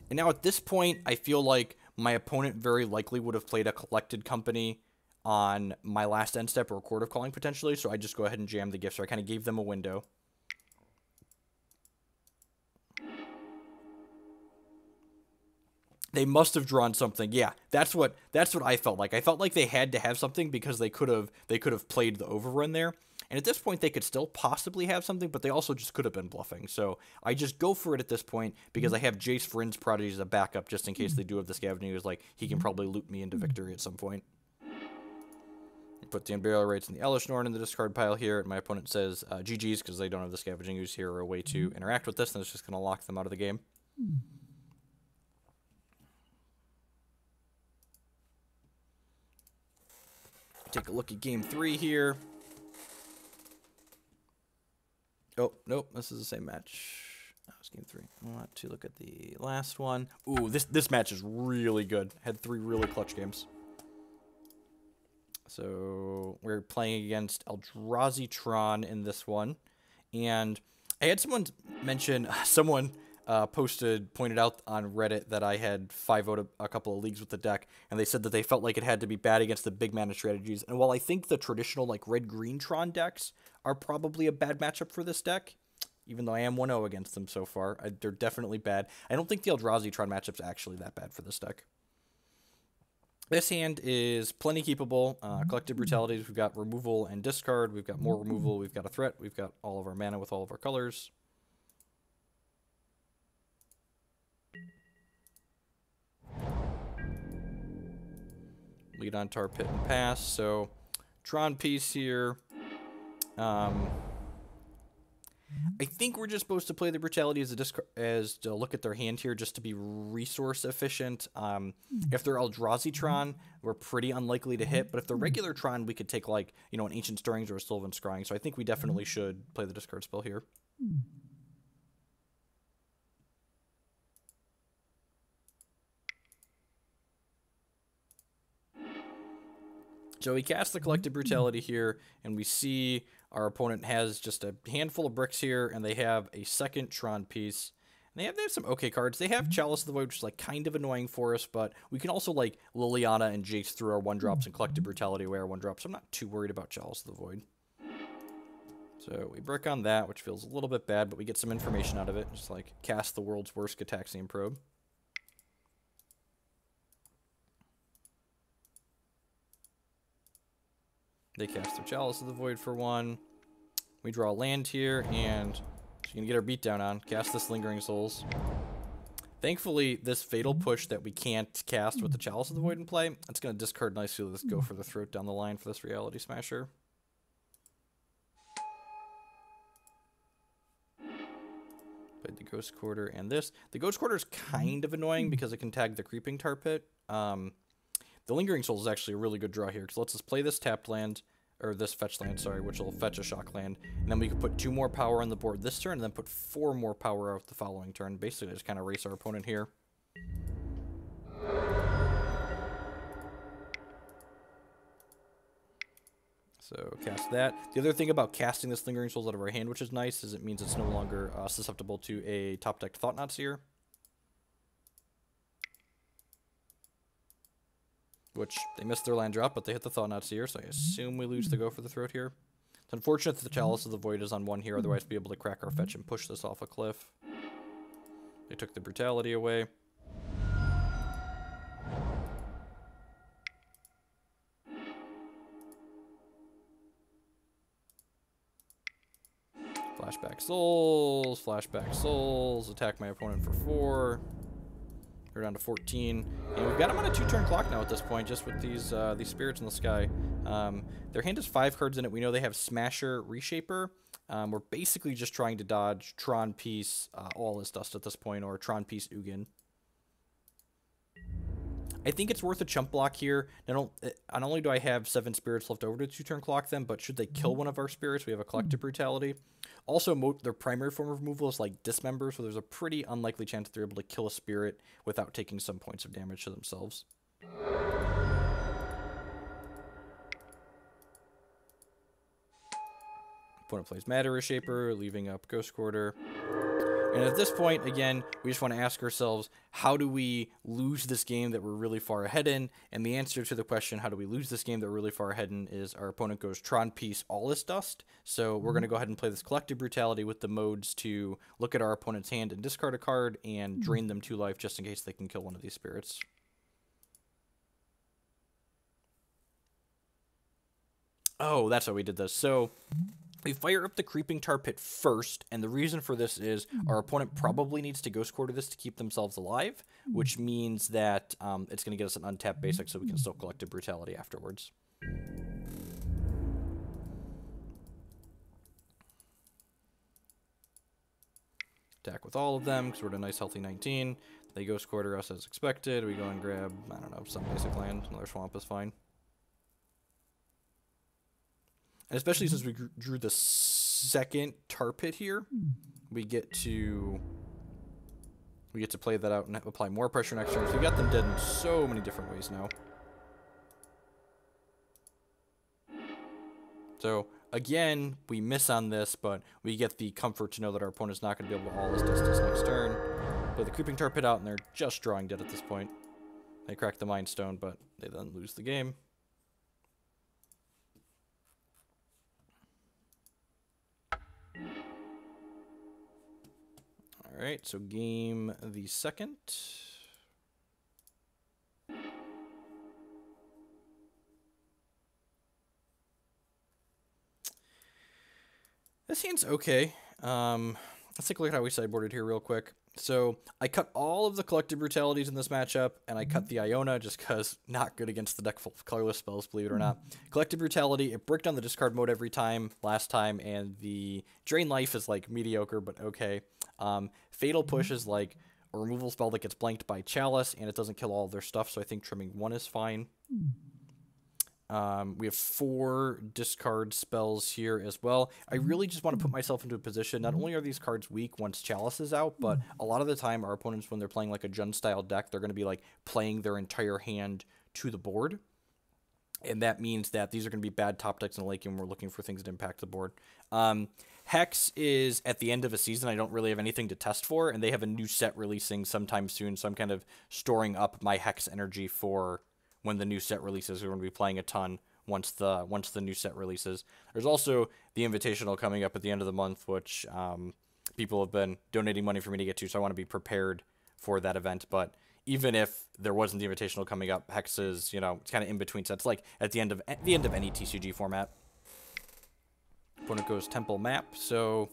A: And now at this point, I feel like my opponent very likely would have played a Collected Company on my last end step or a Court of Calling potentially, so I just go ahead and jam the gifts. So I kind of gave them a window. They must have drawn something. Yeah, that's what I felt like. I felt like they had to have something because they could have played the overrun there. And at this point, they could still possibly have something, but they also just could have been bluffing. So I just go for it at this point because I have Jace, Vryn's Prodigy as a backup just in case they do have the Scavenging Ooze. Like, he can probably loot me into victory at some point. Put the Unburial Rites and the Elesh Norn in the discard pile here. And my opponent says GG's because they don't have the Scavenging Ooze here or a way to interact with this, and it's just going to lock them out of the game. Take a look at game 3 here. Oh, nope, this is the same match. That was game 3. I want to look at the last one. Ooh, this match is really good. Had 3 really clutch games. So we're playing against Eldrazi Tron in this one. And I had someone mention, pointed out on Reddit that I had 5-0'd a couple of leagues with the deck, and they said that they felt like it had to be bad against the big mana strategies. And while I think the traditional like red-green Tron decks are probably a bad matchup for this deck, even though I am 1-0 against them so far, they're definitely bad. I don't think the Eldrazi Tron matchup's actually that bad for this deck. This hand is plenty keepable. Collective Brutalities, we've got removal and discard. We've got more removal. We've got a threat. We've got all of our mana with all of our colors. Lead on tar pit and pass. So Tron piece here. I think we're just supposed to play the Brutality as to look at their hand here just to be resource efficient. If they're Eldrazi Tron, we're pretty unlikely to hit. But if they're regular Tron, we could take like, an Ancient Stirrings or a Sylvan Scrying. So I think we definitely should play the discard spell here. So we cast the Collective Brutality here, and we see our opponent has just a handful of bricks here, and they have a second Tron piece. And they have some okay cards. They have Chalice of the Void, which is like kind of annoying for us, but we can also like Liliana and Jace through our 1-drops and Collective Brutality away our 1-drops. So I'm not too worried about Chalice of the Void. So we brick on that, which feels a little bit bad, but we get some information out of it. Just like cast the world's worst Gitaxian Probe. They cast their Chalice of the Void for 1. We draw a land here, and she's going to get her beat down on. Cast this Lingering Souls. Thankfully, this Fatal Push that we can't cast with the Chalice of the Void in play, it's going to discard nicely. Let's go for the Throat down the line for this Reality Smasher. Played the Ghost Quarter and this. The Ghost Quarter is kind of annoying because it can tag the Creeping Tar Pit. The Lingering Souls is actually a really good draw here, because lets us play this tapped land, or this fetch land, sorry, which will fetch a shock land, and then we can put 2 more power on the board this turn, and then put 4 more power out the following turn. Basically, just kind of race our opponent here. So cast that. The other thing about casting this Lingering Souls out of our hand, which is nice, is it means it's no longer susceptible to a top-decked Thought-Knot which they missed their land drop, but they hit the Thought-Knot Seer, so I assume we lose the Go for the Throat here. It's unfortunate that the Chalice of the Void is on 1 here, otherwise we'd be able to crack our fetch and push this off a cliff. They took the Brutality away. Flashback Souls, attack my opponent for 4. We're down to 14, and we've got them on a 2-turn clock now at this point, just with these spirits in the sky. Their hand has 5 cards in it. We know they have Smasher, Reshaper. We're basically just trying to dodge Tron Piece, All Is Dust at this point, or Tron Piece Ugin. I think it's worth a chump block here. Not only do I have 7 spirits left over to 2-turn clock them, but should they kill one of our spirits, we have a Collective Brutality. Also, their primary form of removal is like Dismember, so there's a pretty unlikely chance that they're able to kill a spirit without taking some points of damage to themselves. Opponent plays Matter Reshaper, leaving up Ghost Quarter. And at this point, again, we just want to ask ourselves, how do we lose this game that we're really far ahead in? And the answer to the question, how do we lose this game that we're really far ahead in, is our opponent goes Tron Piece, All is Dust. So we're going to go ahead and play this Collective Brutality with the modes to look at our opponent's hand and discard a card and drain them 2 life just in case they can kill one of these spirits. Oh, that's how we did this. So we fire up the Creeping Tar Pit first, and the reason for this is our opponent probably needs to Ghost Quarter this to keep themselves alive, which means that it's going to get us an untapped basic so we can still Collective Brutality afterwards. Attack with all of them, because we're at a nice healthy 19. They Ghost Quarter us as expected. We go and grab, I don't know, some basic land. Another swamp is fine. And especially since we drew the second tar pit here, we get to play that out and apply more pressure next turn. So we got them dead in so many different ways now. So again, we miss on this, but we get the comfort to know that our opponent's not going to be able to all his distance next turn. Play the Creeping Tar Pit out, and they're just drawing dead at this point. They crack the Mind Stone, but they then lose the game. Alright, so game the second. This hand's okay. Let's take a look at how we sideboarded here real quick. So I cut all of the Collective Brutalities in this matchup, and I cut the Iona just because not good against the deck full of colorless spells, believe it or not. Collective Brutality, it bricked on the discard mode every time last time, and the Drain Life is like mediocre, but okay. Fatal Push is like a removal spell that gets blanked by Chalice, and it doesn't kill all of their stuff, so I think trimming 1 is fine. We have 4 discard spells here as well. I really just want to put myself into a position, not only are these cards weak once Chalice is out, but a lot of the time our opponents, when they're playing like a Jund-style deck, they're going to be like playing their entire hand to the board. And that means that these are going to be bad top decks in the late game when we're looking for things that impact the board. Hex is at the end of a season. I don't really have anything to test for, and they have a new set releasing sometime soon, so I'm kind of storing up my Hex energy for when the new set releases. We're going to be playing a ton once the new set releases. There's also the Invitational coming up at the end of the month, which people have been donating money for me to get to, so I want to be prepared for that event. But even if there wasn't the Invitational coming up, Hex is, you know, it's kind of in between sets, like at the end of any TCG format. Opponent goes Temple Map, so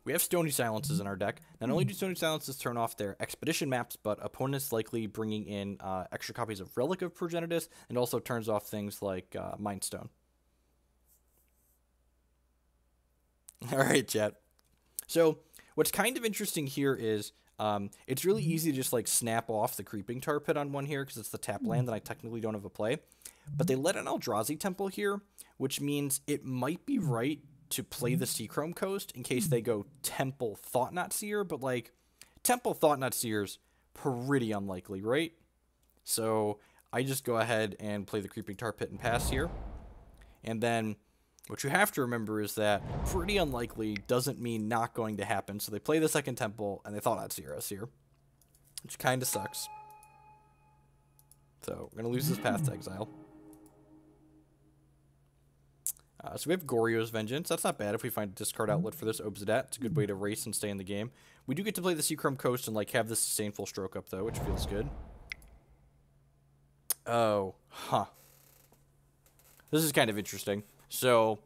A: we have Stony Silences in our deck. Not only do Stony Silences turn off their Expedition maps, but opponents likely bringing in extra copies of Relic of Progenitus, and also turns off things like Mind Stone. Alright, chat. So, what's kind of interesting here is, it's really easy to just like snap off the Creeping Tar Pit on one here, because it's the tap land that I technically don't have a play. But they let an Eldrazi Temple here, which means it might be right to play the Seachrome Coast in case they go Temple Thought-Knot Seer, but like Temple Thought-Knot Seer's pretty unlikely, right? So I just go ahead and play the Creeping Tar Pit and pass here. And then what you have to remember is that pretty unlikely doesn't mean not going to happen. So they play the second Temple and they Thought-Knot Seer us here, which kind of sucks. So we're going to lose this path to Exile. So we have Goryo's Vengeance. That's not bad if we find a discard outlet for this Obzedat. It's a good way to race and stay in the game. We do get to play the Seachrome Coast and like have this Disdainful Stroke up though, which feels good. Oh, huh. This is kind of interesting. So,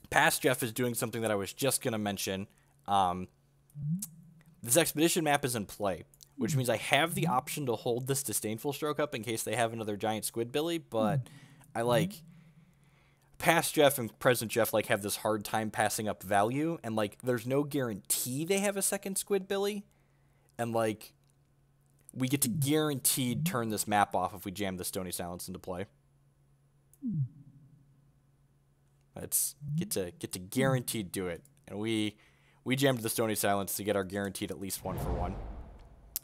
A: Past Jeff is doing something that I was just going to mention. This Expedition map is in play, which means I have the option to hold this Disdainful Stroke up in case they have another giant Squidbilly, but I like Past Jeff and Present Jeff like have this hard time passing up value, and like there's no guarantee they have a second Squidbilly, and like we get to guaranteed turn this map off if we jam the Stony Silence into play. Let's get to guaranteed do it, and we jammed the Stony Silence to get our guaranteed at least 1-for-1.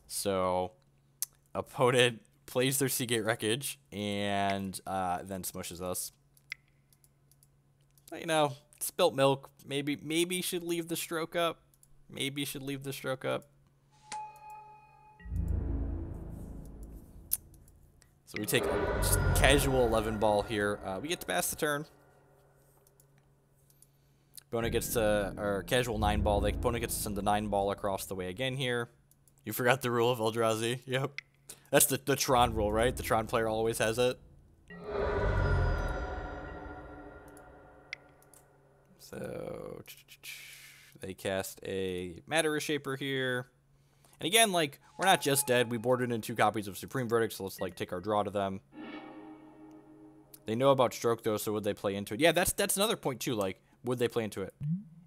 A: So opponent plays their Seagate Wreckage and then smushes us. You know, spilt milk. Maybe should leave the stroke up. maybe should leave the stroke up. So we take a just casual 11 ball here. We get to pass the turn. Opponent gets to, or casual 9 ball. The opponent gets to send the 9 ball across the way again here. You forgot the rule of Eldrazi. Yep. That's the Tron rule, right? The Tron player always has it. So they cast a Matter Shaper here. And again, like, we're not just dead. We boarded in 2 copies of Supreme Verdict, so let's, like, take our draw to them. They know about Stroke, though, so would they play into it? Yeah, that's another point, too. Like, would they play into it?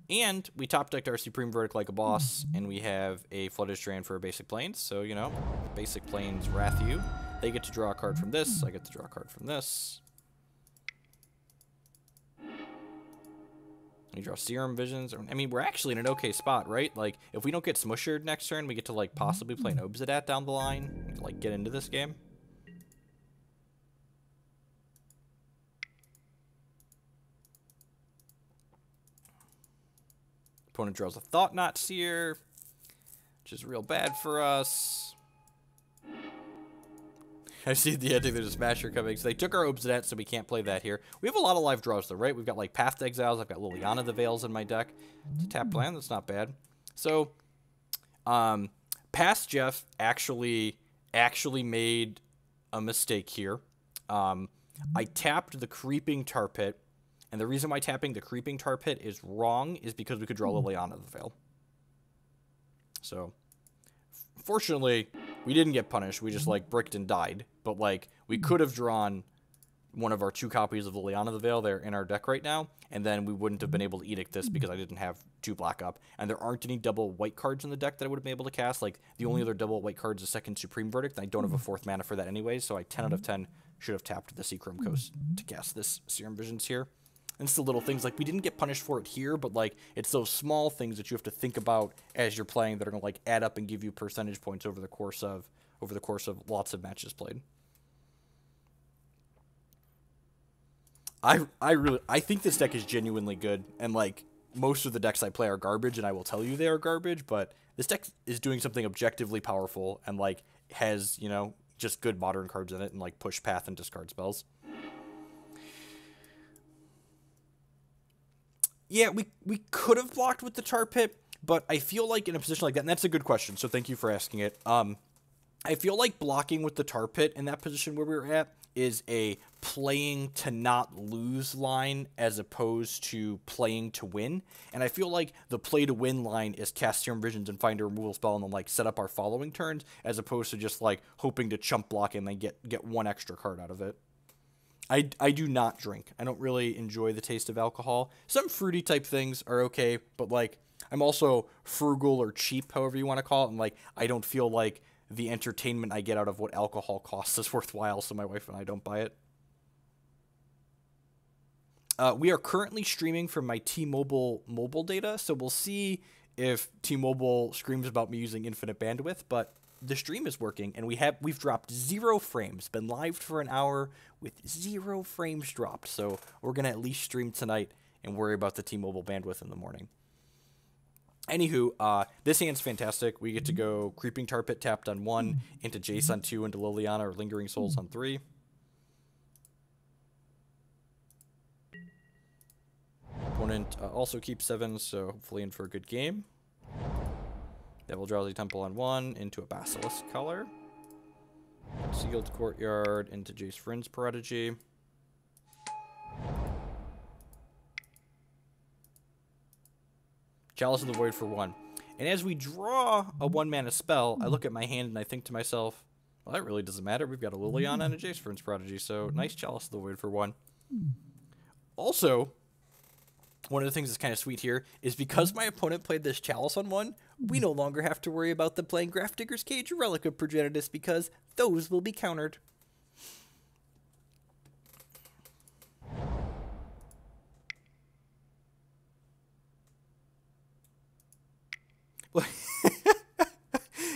A: And we top-decked our Supreme Verdict like a boss, and we have a Flooded Strand for basic planes. So, you know, basic planes wrath you. They get to draw a card from this. I get to draw a card from this. You draw Serum Visions. I mean, we're actually in an okay spot, right? Like, if we don't get smushered next turn, we get to, like, possibly play an Obzedat down the line. To, like, get into this game. Opponent draws a Thought Knot Seer, which is real bad for us. I see the ending. There's a Smasher coming. So they took our Obzedat, so we can't play that here. We have a lot of live draws, though, right? We've got, like, Path to Exiles. I've got Liliana the Veils in my deck. It's a tap land. That's not bad. So, Past Jeff actually made a mistake here. I tapped the Creeping Tar Pit, and the reason why tapping the Creeping Tar Pit is wrong is because we could draw Liliana the Veil. So, fortunately, we didn't get punished. We just, like, bricked and died. But, like, we could have drawn one of our 2 copies of Liliana the Veil. They're in our deck right now. And then we wouldn't have been able to edict this because I didn't have 2 black up. And there aren't any double white cards in the deck that I would have been able to cast. Like, the only other double white card is a second Supreme Verdict. And I don't have a 4th mana for that anyways. So I 10 out of 10 should have tapped the Seachrome Coast to cast this Serum Visions here. And it's the little things, like, we didn't get punished for it here, but, like, it's those small things that you have to think about as you're playing that are going to, like, add up and give you percentage points over the course of lots of matches played. I think this deck is genuinely good, and, like, most of the decks I play are garbage, and I will tell you they are garbage, but this deck is doing something objectively powerful and, like, has, you know, just good modern cards in it and, like, push path and discard spells. Yeah, we could have blocked with the Tar Pit, but I feel like in a position like that, and that's a good question, so thank you for asking it. I feel like blocking with the Tar Pit in that position where we were at is a playing to not lose line as opposed to playing to win. And I feel like the play to win line is cast Serum Visions and find a removal spell and then, like, set up our following turns, as opposed to just, like, hoping to chump block and then get 1 extra card out of it. I do not drink. I don't really enjoy the taste of alcohol. Some fruity type things are okay, but, like, I'm also frugal or cheap, however you want to call it, and, like, I don't feel like the entertainment I get out of what alcohol costs is worthwhile, so my wife and I don't buy it. We are currently streaming from my T-Mobile mobile data, so we'll see if T-Mobile screams about me using infinite bandwidth, but the stream is working, and we've dropped 0 frames. Been live for an hour with 0 frames dropped, so we're gonna at least stream tonight and worry about the T-Mobile bandwidth in the morning. Anywho, this hand's fantastic. We get to go Creeping Tar Pit tapped on 1, into Jace on 2, into Liliana or Lingering Souls on 3. Opponent also keeps 7, so hopefully in for a good game. Devil Drowsy Temple on 1, into a Basilisk color. Concealed Courtyard, into Jace Vryn's Prodigy. Chalice of the Void for 1. And as we draw a 1-mana spell, I look at my hand and I think to myself, well, that really doesn't matter. We've got a Liliana and a Jace Vryn's Prodigy, so nice Chalice of the Void for 1. Also, one of the things that's kind of sweet here is because my opponent played this Chalice on 1, we no longer have to worry about them playing Grafdigger's Cage or Relic of Progenitus because those will be countered.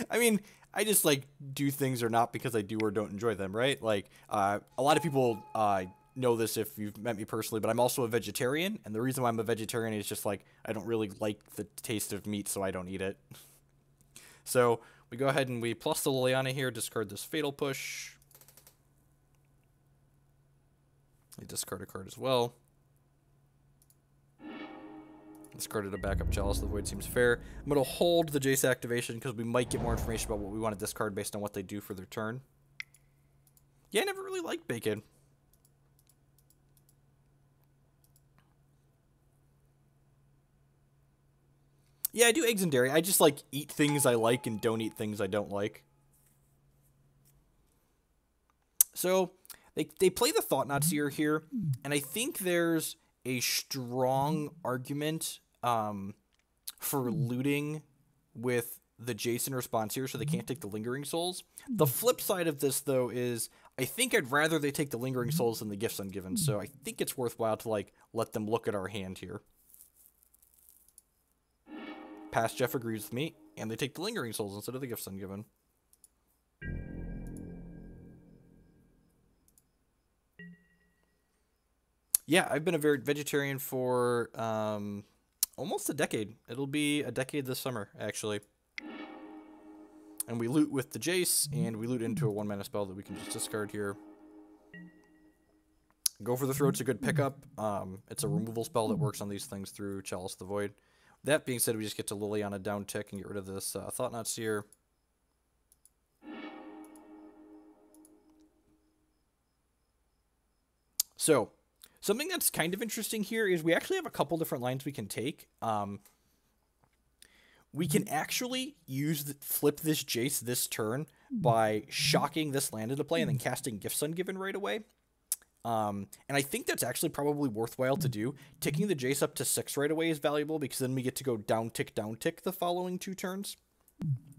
A: I mean, I just, like, do things or not because I do or don't enjoy them, right? Like, a lot of people know this if you've met me personally, but I'm also a vegetarian, and the reason why I'm a vegetarian is just like I don't really like the taste of meat, so I don't eat it. So we go ahead and we plus the Liliana here, discard this Fatal Push. We discard a card as well. Discarded a backup Chalice of the Void, seems fair. I'm going to hold the Jace activation because we might get more information about what we want to discard based on what they do for their turn. Yeah, I never really liked bacon. Yeah, I do eggs and dairy. I just, like, eat things I like and don't eat things I don't like. So, they play the Thoughtseize here, and I think there's a strong argument for looting with the Jace in response here so they can't take the Lingering Souls. The flip side of this, though, is I think I'd rather they take the Lingering Souls than the Gifts Ungiven, so I think it's worthwhile to, like, let them look at our hand here. Past Jeff agrees with me, and they take the Lingering Souls instead of the Gifts Ungiven. Yeah, I've been a vegetarian for almost a decade. It'll be a decade this summer, actually. And we loot with the Jace, and we loot into a 1-mana spell that we can just discard here. Go for the Throat's a good pickup. It's a removal spell that works on these things through Chalice of the Void. That being said, we just get to Liliana down tick and get rid of this Thoughtseize. So, something that's kind of interesting here is we actually have a couple different lines we can take. We can actually flip this Jace this turn by shocking this land into play and then casting Gifts Ungiven right away. And I think that's actually probably worthwhile to do. Ticking the Jace up to 6 right away is valuable because then we get to go down tick the following 2 turns.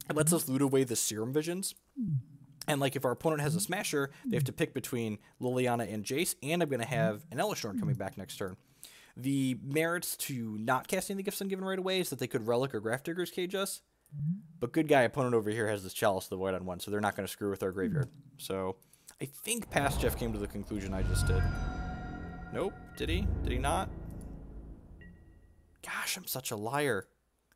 A: It lets us loot away the Serum Visions. And like if our opponent has a Smasher, they have to pick between Liliana and Jace, and I'm going to have an Elesh coming back next turn. The merits to not casting the Gifts Ungiven right away is that they could Relic or Grafdigger's Cage us. But good guy opponent over here has this Chalice of the Void on 1, so they're not going to screw with our graveyard. So I think Past Jeff came to the conclusion I just did. Nope. Did he? Did he not? Gosh, I'm such a liar.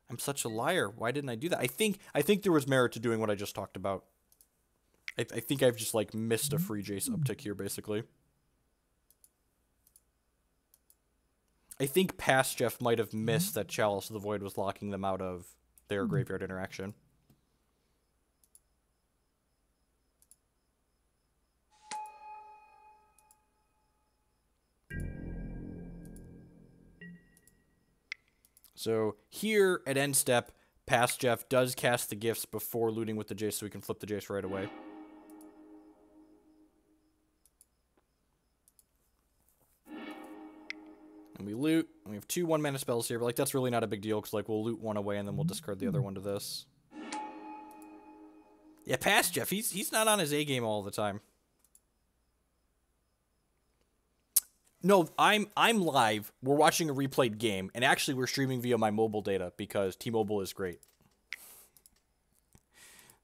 A: I'm such a liar. Why didn't I do that? I think there was merit to doing what I just talked about. I think I've just, like, missed a free Jace uptick here, basically. I think Past Jeff might have missed that Chalice of the Void was locking them out of their graveyard interaction. So here at end step, Past Jeff does cast the gifts before looting with the Jace so we can flip the Jace right away. And we loot, and we have 2 1-mana spells here, but like that's really not a big deal because like we'll loot one away and then we'll discard the other one to this. Yeah, Past Jeff, he's not on his A game all the time. No, I'm live. We're watching a replayed game, and actually we're streaming via my mobile data because T-Mobile is great.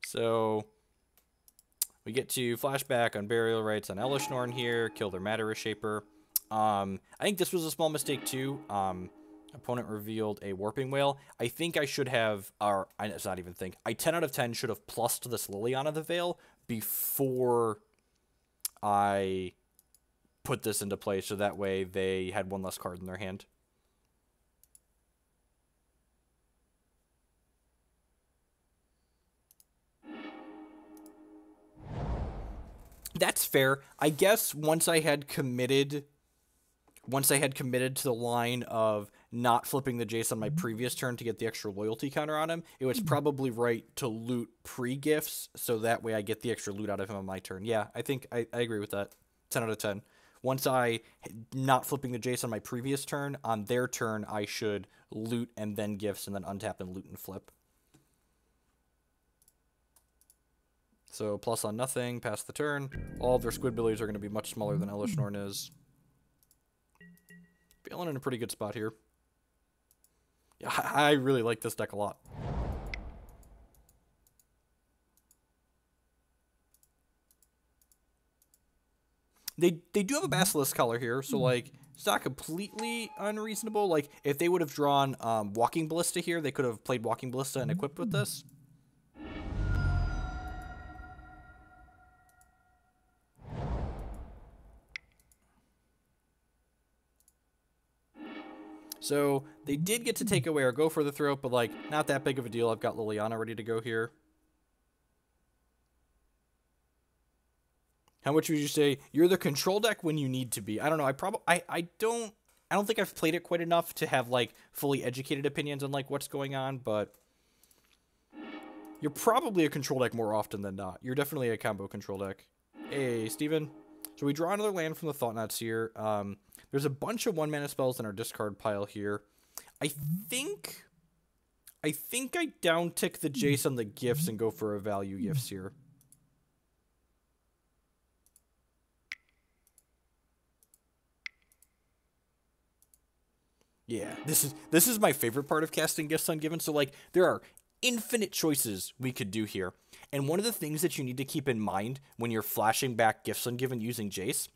A: So we get to flashback Unburial Rites on Elesh Norn here, kill their Matter Shaper. I think this was a small mistake too. Opponent revealed a Warping Whale. I think I should have, or I not even think, I 10 out of 10 should have plussed this Liliana the Veil before I put this into play, so that way they had 1 less card in their hand. That's fair. I guess once I had committed to the line of not flipping the Jace on my previous turn to get the extra loyalty counter on him, it was probably right to loot pre-gifts, so that way I get the extra loot out of him on my turn. Yeah, I think I agree with that. 10 out of 10. Once I not flipping the Jace on my previous turn, on their turn I should loot and then gifts and then untap and loot and flip. So plus on nothing, pass the turn. All of their Squidbillies are going to be much smaller than Elesh Norn is. Feeling in a pretty good spot here. Yeah, I really like this deck a lot. They do have a Basilisk color here, so, like, it's not completely unreasonable. Like, if they would have drawn Walking Ballista here, they could have played Walking Ballista and equipped with this. So they did get to take away our Go for the Throat, but, like, not that big of a deal. I've got Liliana ready to go here. How much would you say you're the control deck when you need to be? I don't know. I don't think I've played it quite enough to have, like, fully educated opinions on, like, what's going on, but you're probably a control deck more often than not. You're definitely a combo control deck. Hey, Steven. So we draw another land from the Thought-Knots here. There's a bunch of 1-mana spells in our discard pile here. I think I downtick the Jace on the gifts and go for a value gifts here. Yeah, this is my favorite part of casting Gifts Ungiven. So, like, there are infinite choices we could do here. And one of the things that you need to keep in mind when you're flashing back Gifts Ungiven using Jace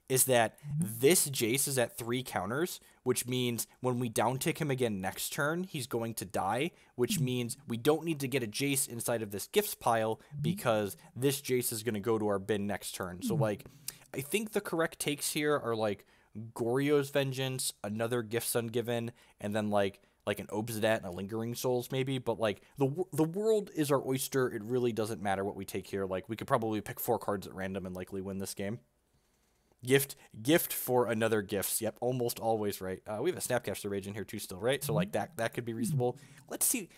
A: is that this Jace is at 3 counters, which means when we downtick him again next turn, he's going to die, which means we don't need to get a Jace inside of this gifts pile because this Jace is going to go to our bin next turn. So, like, I think the correct takes here are, like, Goryo's Vengeance, another Gifts Ungiven, and then, like an Obzedat and a Lingering Souls, maybe. But, like, the world is our oyster. It really doesn't matter what we take here. Like, we could probably pick 4 cards at random and likely win this game. Gift for another gifts. Yep, almost always right. We have a Snapcaster Mage in here too still, right? So, like, that could be reasonable. Let's see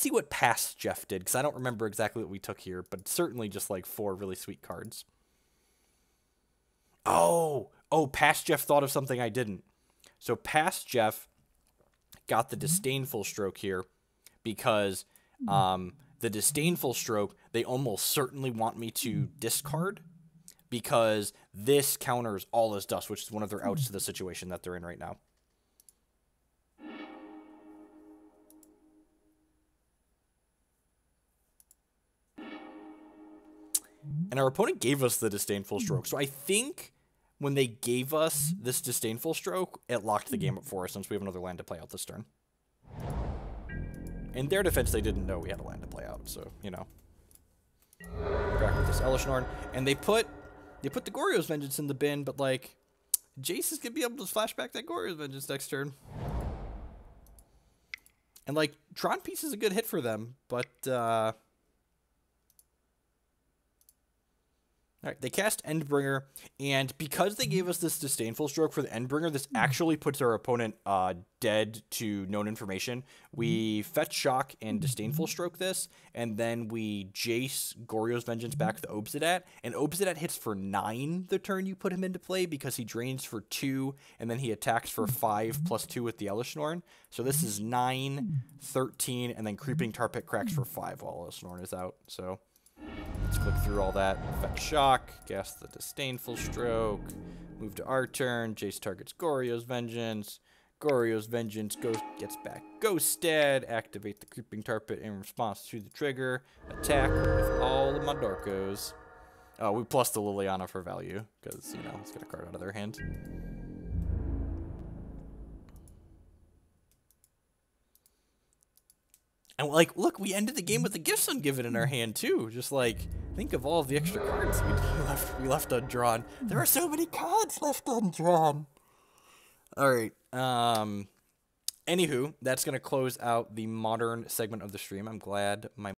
A: what past Jeff did, because I don't remember exactly what we took here, but certainly just, like, 4 really sweet cards. Oh, past Jeff thought of something I didn't. So past Jeff got the Disdainful Stroke here because the Disdainful Stroke, they almost certainly want me to discard because this counters All Is Dust, which is one of their outs to the situation that they're in right now. And our opponent gave us the Disdainful Stroke. So I think when they gave us this Disdainful Stroke, it locked the game up for us since we have another land to play out this turn. In their defense, they didn't know we had a land to play out, so, you know. Back with this Elesh Norn. And they put the Goryo's Vengeance in the bin, but, like, Jace is going to be able to flash back that Goryo's Vengeance next turn. And, like, Tron Piece is a good hit for them, but, Alright, they cast Endbringer, and because they gave us this Disdainful Stroke for the Endbringer, this actually puts our opponent dead to known information. We Fetch Shock and Disdainful Stroke this, and then we Jace Goryo's Vengeance back the Obzedat, and Obzedat hits for 9 the turn you put him into play because he drains for 2, and then he attacks for 5 plus 2 with the Elesh Norn. So this is 9, 13, and then Creeping Tar Pit cracks for 5 while Elesh Norn is out, so... Let's click through all that. Fetch Shock, cast the Disdainful Stroke, move to our turn, Jace targets Goryo's Vengeance, Goryo's Vengeance gets back Ghosted, activate the Creeping Tar Pit in response to the trigger, attack with all of my Darkos. Oh, we plus the Liliana for value, because, you know, let's get a card out of their hand. And, like, look, we ended the game with the Gifts Ungiven in our hand, too. Just, like, think of all of the extra cards we left undrawn. There are so many cards left undrawn. All right. Anywho, that's going to close out the modern segment of the stream. I'm glad my